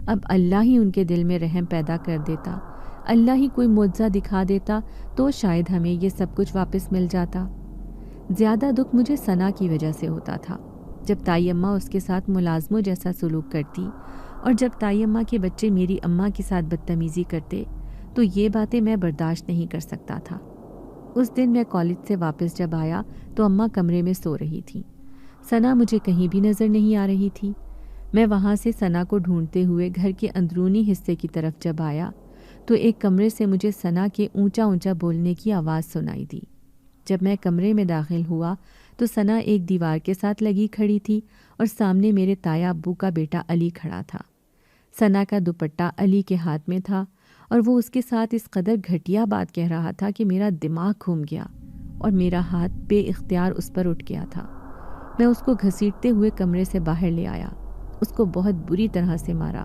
اب اللہ ہی ان کے دل میں رحم پیدا کر دیتا، اللہ ہی کوئی معجزہ دکھا دیتا تو شاید ہمیں یہ سب کچھ واپس مل جاتا۔ زیادہ دکھ مجھے ثنا کی وجہ سے ہوتا تھا۔ جب تائی اماں اس کے ساتھ ملازموں جیسا سلوک کرتی اور جب تائی اماں کے بچے میری اماں کے ساتھ بدتمیزی کرتے تو یہ باتیں میں برداشت نہیں کر سکتا تھا۔ اس دن میں کالج سے واپس جب آیا تو اماں کمرے میں سو رہی تھیں۔ ثنا مجھے کہیں بھی نظر نہیں آ رہی تھی۔ میں وہاں سے ثنا کو ڈھونڈتے ہوئے گھر کے اندرونی حصے کی طرف جب آیا تو ایک کمرے سے مجھے ثنا کے اونچا اونچا بولنے کی آواز سنائی دی۔ جب میں کمرے میں داخل ہوا تو ثنا ایک دیوار کے ساتھ لگی کھڑی تھی اور سامنے میرے تایا ابو کا بیٹا علی کھڑا تھا۔ ثنا کا دوپٹہ علی کے ہاتھ میں تھا اور وہ اس کے ساتھ اس قدر گھٹیا بات کہہ رہا تھا کہ میرا دماغ گھوم گیا اور میرا ہاتھ بے اختیار اس پر اٹھ گیا تھا۔ میں اس کو گھسیٹتے ہوئے کمرے سے باہر لے آیا، اس کو بہت بری طرح سے مارا۔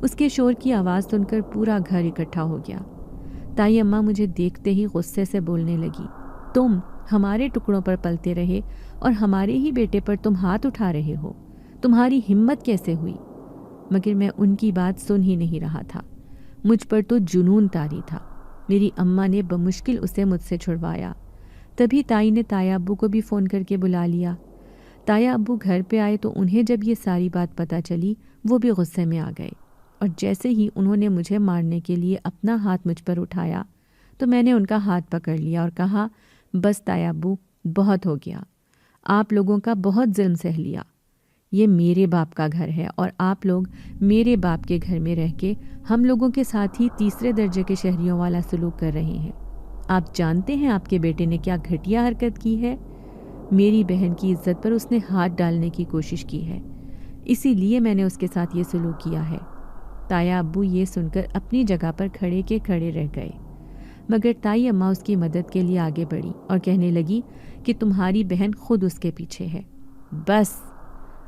اس کے شور کی آواز سن کر پورا گھر اکٹھا ہو گیا۔ تائی اماں مجھے دیکھتے ہی غصے سے بولنے لگی، تم ہمارے ٹکڑوں پر پلتے رہے اور ہمارے ہی بیٹے پر تم ہاتھ اٹھا رہے ہو، تمہاری ہمت کیسے ہوئی؟ مگر میں ان کی بات سن ہی نہیں رہا تھا۔ مجھ پر تو جنون طاری تھا۔ میری اماں نے بمشکل اسے مجھ سے چھڑوایا۔ تبھی تائی نے تایا ابو کو بھی فون کر کے بلا لیا۔ تایا ابو گھر پہ آئے تو انہیں جب یہ ساری بات پتہ چلی وہ بھی غصے میں آ گئے، اور جیسے ہی انہوں نے مجھے مارنے کے لیے اپنا ہاتھ مجھ پر اٹھایا تو میں نے ان کا ہاتھ پکڑ لیا اور کہا، بس تایا ابو، بہت ہو گیا، آپ لوگوں کا بہت ظلم سہ لیا۔ یہ میرے باپ کا گھر ہے اور آپ لوگ میرے باپ کے گھر میں رہ کے ہم لوگوں کے ساتھ ہی تیسرے درجے کے شہریوں والا سلوک کر رہے ہیں۔ آپ جانتے ہیں آپ کے بیٹے نے کیا گھٹیا حرکت کی ہے؟ میری بہن کی عزت پر اس نے ہاتھ ڈالنے کی کوشش کی ہے، اسی لیے میں نے اس کے ساتھ یہ سلوک کیا ہے۔ تایا ابو یہ سن کر اپنی جگہ پر کھڑے کے کھڑے رہ گئے، مگر تائی اماں اس کی مدد کے لیے آگے بڑھی اور کہنے لگی کہ تمہاری بہن خود اس کے پیچھے ہے۔ بس۔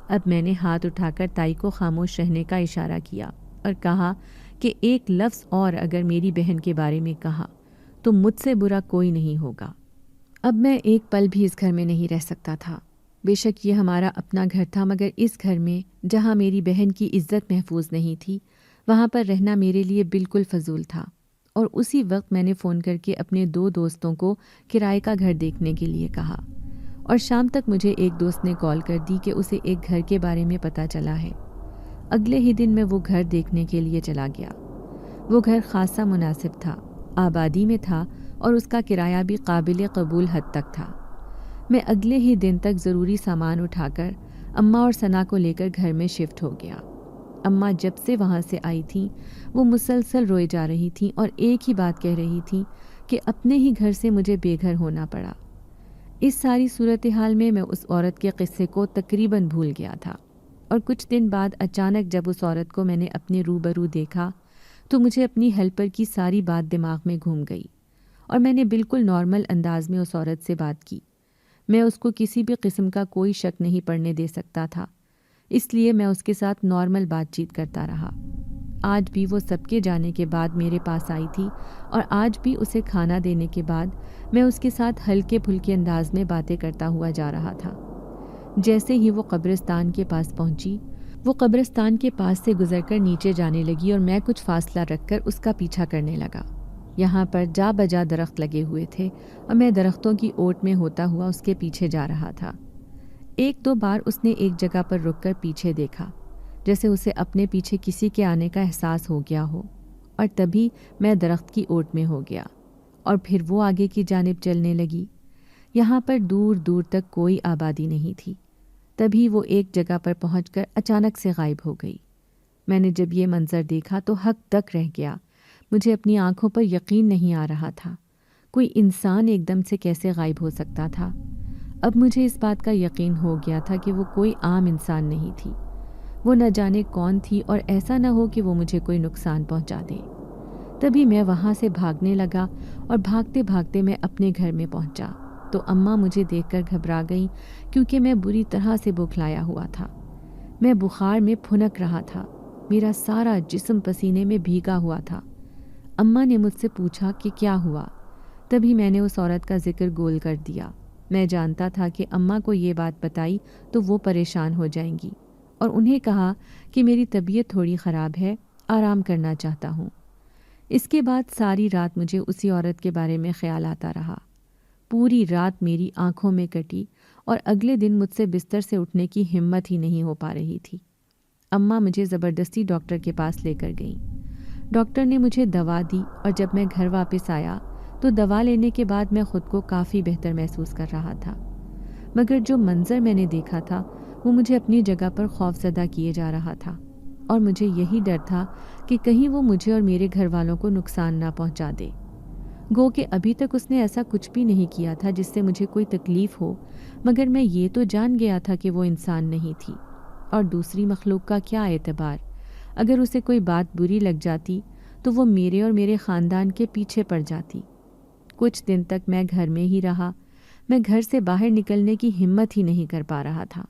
اب میں نے ہاتھ اٹھا کر تائی کو خاموش رہنے کا اشارہ کیا اور کہا کہ ایک لفظ اور اگر میری بہن کے بارے میں کہا تو مجھ سے برا کوئی نہیں ہوگا۔ اب میں ایک پل بھی اس گھر میں نہیں رہ سکتا تھا۔ بے شک یہ ہمارا اپنا گھر تھا، مگر اس گھر میں جہاں میری بہن کی عزت محفوظ نہیں تھی وہاں پر رہنا میرے لیے بالکل فضول تھا۔ اور اسی وقت میں نے فون کر کے اپنے 2 دوستوں کو کرائے کا گھر دیکھنے کے لیے کہا، اور شام تک مجھے ایک دوست نے کال کر دی کہ اسے ایک گھر کے بارے میں پتہ چلا ہے۔ اگلے ہی دن میں وہ گھر دیکھنے کے لیے چلا گیا۔ وہ گھر خاصا مناسب تھا، آبادی میں تھا اور اس کا کرایہ بھی قابل قبول حد تک تھا۔ میں اگلے ہی دن تک ضروری سامان اٹھا کر اماں اور ثنا کو لے کر گھر میں شفٹ ہو گیا۔ اماں جب سے وہاں سے آئی تھیں وہ مسلسل روئے جا رہی تھیں اور ایک ہی بات کہہ رہی تھیں کہ اپنے ہی گھر سے مجھے بے گھر ہونا پڑا۔ اس ساری صورتحال میں اس عورت کے قصے کو تقریباً بھول گیا تھا، اور کچھ دن بعد اچانک جب اس عورت کو میں نے اپنے روبرو دیکھا تو مجھے اپنی ہیلپر کی ساری بات دماغ میں گھوم گئی اور میں نے بالکل نارمل انداز میں اس عورت سے بات کی۔ میں اس کو کسی بھی قسم کا کوئی شک نہیں پڑنے دے سکتا تھا، اس لیے میں اس کے ساتھ نارمل بات چیت کرتا رہا۔ آج بھی وہ سب کے جانے کے بعد میرے پاس آئی تھی، اور آج بھی اسے کھانا دینے کے بعد میں اس کے ساتھ ہلکے پھلکے انداز میں باتیں کرتا ہوا جا رہا تھا۔ جیسے ہی وہ قبرستان کے پاس پہنچی، وہ قبرستان کے پاس سے گزر کر نیچے جانے لگی اور میں کچھ فاصلہ رکھ کر اس کا پیچھا کرنے لگا۔ یہاں پر جا بجا درخت لگے ہوئے تھے اور میں درختوں کی اوٹ میں ہوتا ہوا اس کے پیچھے جا رہا تھا۔ 1-2 بار اس نے ایک جگہ پر رک کر پیچھے دیکھا، جیسے اسے اپنے پیچھے کسی کے آنے کا احساس ہو گیا ہو، اور تبھی میں درخت کی اوٹ میں ہو گیا اور پھر وہ آگے کی جانب چلنے لگی۔ یہاں پر دور دور تک کوئی آبادی نہیں تھی۔ تبھی وہ ایک جگہ پر پہنچ کر اچانک سے غائب ہو گئی۔ میں نے جب یہ منظر دیکھا تو حق تک رہ گیا۔ مجھے اپنی آنکھوں پر یقین نہیں آ رہا تھا۔ کوئی انسان ایک دم سے کیسے غائب ہو سکتا تھا؟ اب مجھے اس بات کا یقین ہو گیا تھا کہ وہ کوئی عام انسان نہیں تھی، وہ نہ جانے کون تھی، اور ایسا نہ ہو کہ وہ مجھے کوئی نقصان پہنچا دے۔ تبھی میں وہاں سے بھاگنے لگا اور بھاگتے بھاگتے میں اپنے گھر میں پہنچا تو اماں مجھے دیکھ کر گھبرا گئیں، کیونکہ میں بری طرح سے بوکھلایا ہوا تھا۔ میں بخار میں پھنک رہا تھا، میرا سارا جسم پسینے میں بھیگا ہوا تھا۔ اماں نے مجھ سے پوچھا کہ کیا ہوا؟ تبھی میں نے اس عورت کا ذکر گول کر دیا۔ میں جانتا تھا کہ اماں کو یہ بات بتائی تو وہ پریشان ہو جائیں گی، اور انہیں کہا کہ میری طبیعت تھوڑی خراب ہے، آرام کرنا چاہتا ہوں۔ اس کے بعد ساری رات مجھے اسی عورت کے بارے میں خیال آتا رہا۔ پوری رات میری آنکھوں میں کٹی اور اگلے دن مجھ سے بستر سے اٹھنے کی ہمت ہی نہیں ہو پا رہی تھی۔ اماں مجھے زبردستی ڈاکٹر کے پاس لے کر گئیں۔ ڈاکٹر نے مجھے دوا دی اور جب میں گھر واپس آیا تو دوا لینے کے بعد میں خود کو کافی بہتر محسوس کر رہا تھا، مگر جو منظر میں نے دیکھا تھا وہ مجھے اپنی جگہ پر خوفزدہ کیے جا رہا تھا، اور مجھے یہی ڈر تھا کہ کہیں وہ مجھے اور میرے گھر والوں کو نقصان نہ پہنچا دے۔ گو کہ ابھی تک اس نے ایسا کچھ بھی نہیں کیا تھا جس سے مجھے کوئی تکلیف ہو، مگر میں یہ تو جان گیا تھا کہ وہ انسان نہیں تھی، اور دوسری مخلوق کا کیا اعتبار؟ اگر اسے کوئی بات بری لگ جاتی تو وہ میرے اور میرے خاندان کے پیچھے پڑ جاتی۔ کچھ دن تک میں گھر میں ہی رہا، میں گھر سے باہر نکلنے کی ہمت ہی نہیں کر پا رہا تھا۔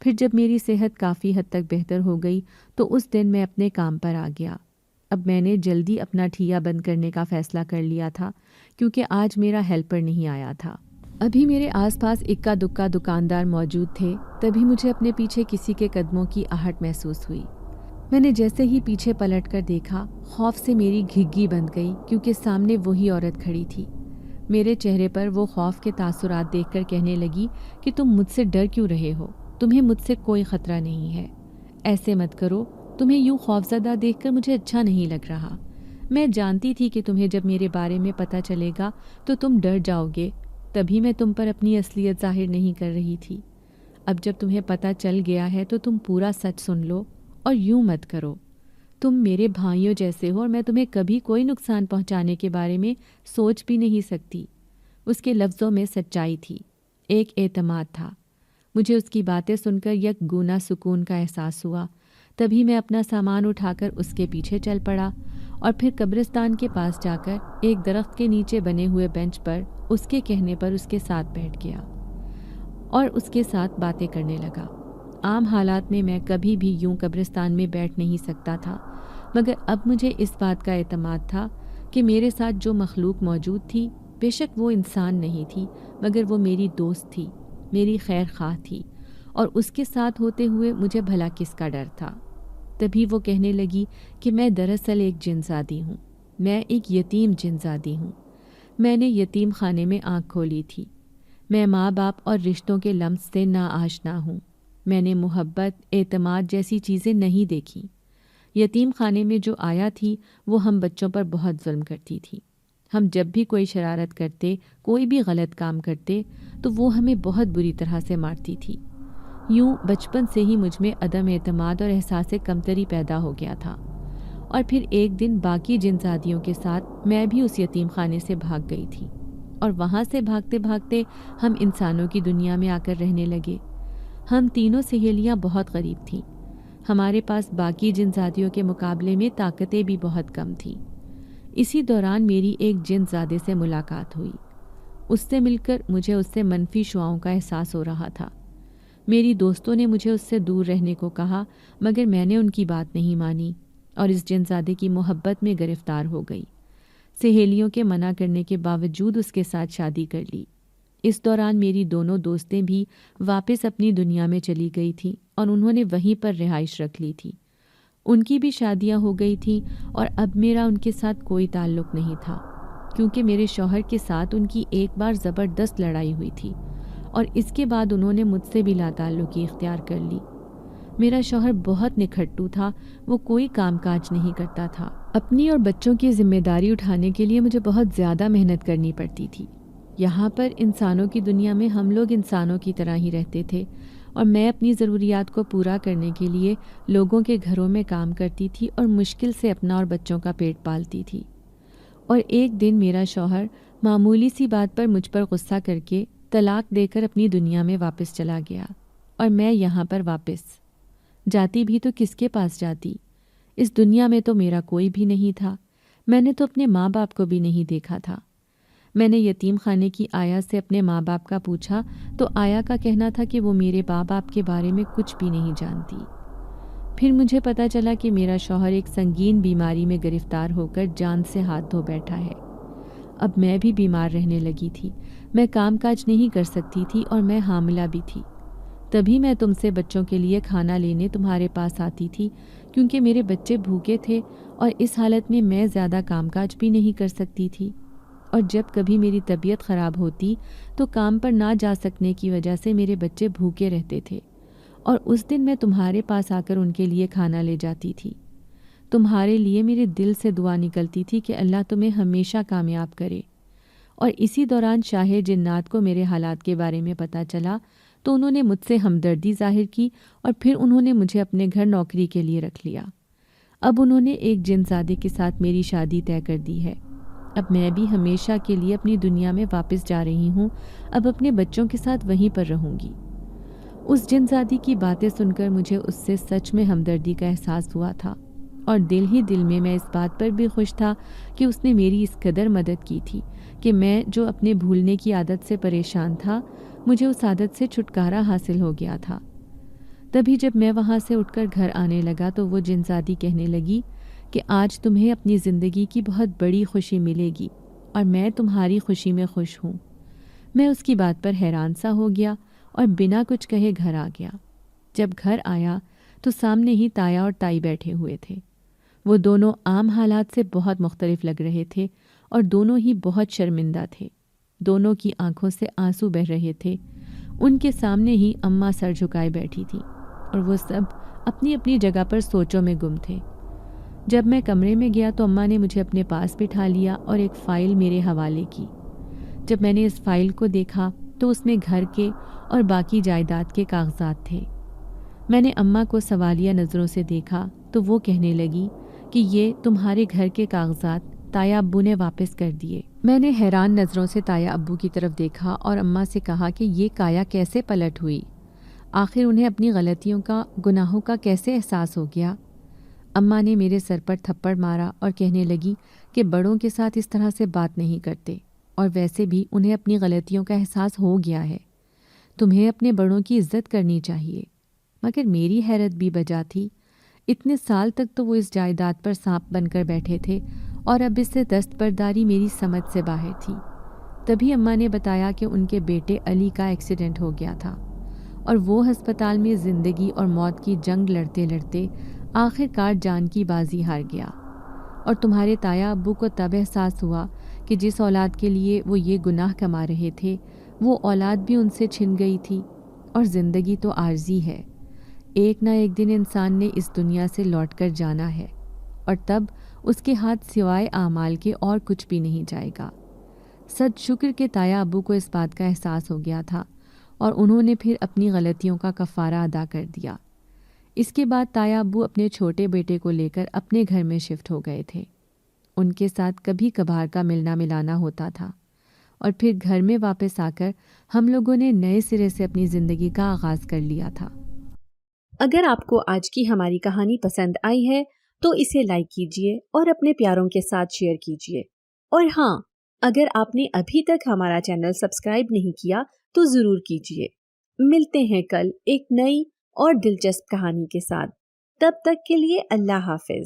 پھر جب میری صحت کافی حد تک بہتر ہو گئی تو اس دن میں اپنے کام پر آ گیا۔ اب میں نے جلدی اپنا ٹھیا بند کرنے کا فیصلہ کر لیا تھا، کیونکہ آج میرا ہیلپر نہیں آیا تھا۔ ابھی میرے آس پاس اکا دکا دکاندار موجود تھے، تبھی مجھے اپنے پیچھے کسی کے قدموں کی آہٹ محسوس ہوئی۔ میں نے جیسے ہی پیچھے پلٹ کر دیکھا، خوف سے میری گھگی بند گئی، کیونکہ سامنے وہی عورت کھڑی تھی۔ میرے چہرے پر وہ خوف کے تاثرات دیکھ کر کہنے لگی کہ تم مجھ سے ڈر کیوں رہے ہو؟ تمہیں مجھ سے کوئی خطرہ نہیں ہے، ایسے مت کرو، تمہیں یوں خوفزدہ دیکھ کر مجھے اچھا نہیں لگ رہا۔ میں جانتی تھی کہ تمہیں جب میرے بارے میں پتہ چلے گا تو تم ڈر جاؤ گے، تبھی میں تم پر اپنی اصلیت ظاہر نہیں کر رہی تھی۔ اب جب تمہیں پتہ چل گیا ہے تو تم پورا سچ سن لو، اور یوں مت کرو، تم میرے بھائیوں جیسے ہو اور میں تمہیں کبھی کوئی نقصان پہنچانے کے بارے میں سوچ بھی نہیں سکتی۔ اس کے لفظوں میں سچائی تھی، ایک اعتماد تھا۔ مجھے اس کی باتیں سن کر یک گونا سکون کا احساس ہوا۔ تبھی میں اپنا سامان اٹھا کر اس کے پیچھے چل پڑا اور پھر قبرستان کے پاس جا کر ایک درخت کے نیچے بنے ہوئے بینچ پر اس کے کہنے پر اس کے ساتھ بیٹھ گیا اور اس کے ساتھ باتیں کرنے لگا۔ عام حالات میں میں کبھی بھی یوں قبرستان میں بیٹھ نہیں سکتا تھا، مگر اب مجھے اس بات کا اعتماد تھا کہ میرے ساتھ جو مخلوق موجود تھی، بے شک وہ انسان نہیں تھی، مگر وہ میری دوست تھی، میری خیر خواہ تھی، اور اس کے ساتھ ہوتے ہوئے مجھے بھلا کس کا ڈر تھا۔ تبھی وہ کہنے لگی کہ میں دراصل ایک جن زادی ہوں، میں ایک یتیم جن زادی ہوں۔ میں نے یتیم خانے میں آنکھ کھولی تھی۔ میں ماں باپ اور رشتوں کے لمس سے ناآشنا ہوں۔ میں نے محبت، اعتماد جیسی چیزیں نہیں دیکھیں۔ یتیم خانے میں جو آیا تھی وہ ہم بچوں پر بہت ظلم کرتی تھی۔ ہم جب بھی کوئی شرارت کرتے، کوئی بھی غلط کام کرتے تو وہ ہمیں بہت بری طرح سے مارتی تھی۔ یوں بچپن سے ہی مجھ میں عدم اعتماد اور احساس کمتری پیدا ہو گیا تھا، اور پھر ایک دن باقی جن زادیوں کے ساتھ میں بھی اس یتیم خانے سے بھاگ گئی تھی، اور وہاں سے بھاگتے بھاگتے ہم انسانوں کی دنیا میں آ کر رہنے لگے۔ ہم تینوں سہیلیاں بہت غریب تھیں۔ ہمارے پاس باقی جن زادیوں کے مقابلے میں طاقتیں بھی بہت کم تھیں۔ اسی دوران میری ایک جن زادے سے ملاقات ہوئی۔ اس سے مل کر مجھے اس سے منفی شعاؤں کا احساس ہو رہا تھا۔ میری دوستوں نے مجھے اس سے دور رہنے کو کہا، مگر میں نے ان کی بات نہیں مانی اور اس جن زادے کی محبت میں گرفتار ہو گئی۔ سہیلیوں کے منع کرنے کے باوجود اس کے ساتھ شادی کر لی۔ اس دوران میری دونوں دوستیں بھی واپس اپنی دنیا میں چلی گئی تھیں اور انہوں نے وہیں پر رہائش رکھ لی تھی۔ ان کی بھی شادیاں ہو گئی تھیں اور اب میرا ان کے ساتھ کوئی تعلق نہیں تھا، کیونکہ میرے شوہر کے ساتھ ان کی ایک بار زبردست لڑائی ہوئی تھی اور اس کے بعد انہوں نے مجھ سے بھی لا تعلقی اختیار کر لی۔ میرا شوہر بہت نکھٹو تھا، وہ کوئی کام کاج نہیں کرتا تھا۔ اپنی اور بچوں کی ذمہ داری اٹھانے کے لیے مجھے بہت زیادہ محنت کرنی پڑتی تھی۔ یہاں پر انسانوں کی دنیا میں ہم لوگ انسانوں کی طرح ہی رہتے تھے، اور میں اپنی ضروریات کو پورا کرنے کے لیے لوگوں کے گھروں میں کام کرتی تھی اور مشکل سے اپنا اور بچوں کا پیٹ پالتی تھی۔ اور ایک دن میرا شوہر معمولی سی بات پر مجھ پر غصہ کر کے طلاق دے کر اپنی دنیا میں واپس چلا گیا، اور میں یہاں پر واپس جاتی بھی تو کس کے پاس جاتی؟ اس دنیا میں تو میرا کوئی بھی نہیں تھا۔ میں نے تو اپنے ماں باپ کو بھی نہیں دیکھا تھا۔ میں نے یتیم خانے کی آیا سے اپنے ماں باپ کا پوچھا تو آیا کا کہنا تھا کہ وہ میرے ماں باپ کے بارے میں کچھ بھی نہیں جانتی۔ پھر مجھے پتہ چلا کہ میرا شوہر ایک سنگین بیماری میں گرفتار ہو کر جان سے ہاتھ دھو بیٹھا ہے۔ اب میں بھی بیمار رہنے لگی تھی، میں کام کاج نہیں کر سکتی تھی اور میں حاملہ بھی تھی۔ تبھی میں تم سے بچوں کے لیے کھانا لینے تمہارے پاس آتی تھی، کیونکہ میرے بچے بھوکے تھے اور اس حالت میں زیادہ کام کاج بھی نہیں کر سکتی تھی۔ اور جب کبھی میری طبیعت خراب ہوتی تو کام پر نہ جا سکنے کی وجہ سے میرے بچے بھوکے رہتے تھے، اور اس دن میں تمہارے پاس آ کر ان کے لیے کھانا لے جاتی تھی۔ تمہارے لیے میرے دل سے دعا نکلتی تھی کہ اللہ تمہیں ہمیشہ کامیاب کرے۔ اور اسی دوران شاہ جنات کو میرے حالات کے بارے میں پتہ چلا تو انہوں نے مجھ سے ہمدردی ظاہر کی اور پھر انہوں نے مجھے اپنے گھر نوکری کے لیے رکھ لیا۔ اب انہوں نے ایک جن زادے کے ساتھ میری شادی طے کر دی ہے۔ اب میں بھی ہمیشہ کے لیے اپنی دنیا میں واپس جا رہی ہوں، اب اپنے بچوں کے ساتھ وہیں پر رہوں گی۔ اس جن زادی کی باتیں سن کر مجھے اس سے سچ میں ہمدردی کا احساس ہوا تھا، اور دل ہی دل میں اس بات پر بھی خوش تھا کہ اس نے میری اس قدر مدد کی تھی کہ میں جو اپنے بھولنے کی عادت سے پریشان تھا، مجھے اس عادت سے چھٹکارا حاصل ہو گیا تھا۔ تبھی جب میں وہاں سے اٹھ کر گھر آنے لگا تو وہ جن زادی کہنے لگی کہ آج تمہیں اپنی زندگی کی بہت بڑی خوشی ملے گی اور میں تمہاری خوشی میں خوش ہوں۔ میں اس کی بات پر حیران سا ہو گیا اور بنا کچھ کہے گھر آ گیا۔ جب گھر آیا تو سامنے ہی تایا اور تائی بیٹھے ہوئے تھے۔ وہ دونوں عام حالات سے بہت مختلف لگ رہے تھے اور دونوں ہی بہت شرمندہ تھے۔ دونوں کی آنکھوں سے آنسو بہہ رہے تھے۔ ان کے سامنے ہی اماں سر جھکائے بیٹھی تھی اور وہ سب اپنی اپنی جگہ پر سوچوں میں گم تھے۔ جب میں کمرے میں گیا تو اماں نے مجھے اپنے پاس بٹھا لیا اور ایک فائل میرے حوالے کی۔ جب میں نے اس فائل کو دیکھا تو اس میں گھر کے اور باقی جائیداد کے کاغذات تھے۔ میں نے اماں کو سوالیہ نظروں سے دیکھا تو وہ کہنے لگی کہ یہ تمہارے گھر کے کاغذات تایا ابو نے واپس کر دیے۔ میں نے حیران نظروں سے تایا ابو کی طرف دیکھا اور اماں سے کہا کہ یہ کایا کیسے پلٹ ہوئی؟ آخر انہیں اپنی غلطیوں کا، گناہوں کا کیسے احساس ہو گیا؟ اماں نے میرے سر پر تھپڑ مارا اور کہنے لگی کہ بڑوں کے ساتھ اس طرح سے بات نہیں کرتے، اور ویسے بھی انہیں اپنی غلطیوں کا احساس ہو گیا ہے۔ تمہیں اپنے بڑوں کی عزت کرنی چاہیے۔ مگر میری حیرت بھی بجا تھی۔ اتنے سال تک تو وہ اس جائیداد پر سانپ بن کر بیٹھے تھے اور اب اس سے دستبرداری میری سمجھ سے باہر تھی۔ تبھی اماں نے بتایا کہ ان کے بیٹے علی کا ایکسیڈنٹ ہو گیا تھا اور وہ ہسپتال میں زندگی اور موت کی جنگ لڑتے لڑتے آخر کار جان کی بازی ہار گیا، اور تمہارے تایا ابو کو تب احساس ہوا کہ جس اولاد کے لیے وہ یہ گناہ کما رہے تھے وہ اولاد بھی ان سے چھن گئی تھی، اور زندگی تو عارضی ہے، ایک نہ ایک دن انسان نے اس دنیا سے لوٹ کر جانا ہے، اور تب اس کے ہاتھ سوائے اعمال کے اور کچھ بھی نہیں جائے گا۔ سچ شکر کہ تایا ابو کو اس بات کا احساس ہو گیا تھا اور انہوں نے پھر اپنی غلطیوں کا کفارہ ادا کر دیا۔ اس کے بعد تایا ابو اپنے چھوٹے بیٹے کو لے کر اپنے گھر میں شفٹ ہو گئے تھے۔ ان کے ساتھ کبھی کبھار کا ملنا ملانا ہوتا تھا، اور پھر گھر میں واپس آ کر ہم لوگوں نے نئے سرے سے اپنی زندگی کا آغاز کر لیا تھا۔ اگر آپ کو آج کی ہماری کہانی پسند آئی ہے تو اسے لائک کیجیے اور اپنے پیاروں کے ساتھ شیئر کیجیے، اور ہاں، اگر آپ نے ابھی تک ہمارا چینل سبسکرائب نہیں کیا تو ضرور کیجیے۔ ملتے ہیں کل ایک نئی اور دلچسپ کہانی کے ساتھ، تب تک کے لیے اللہ حافظ۔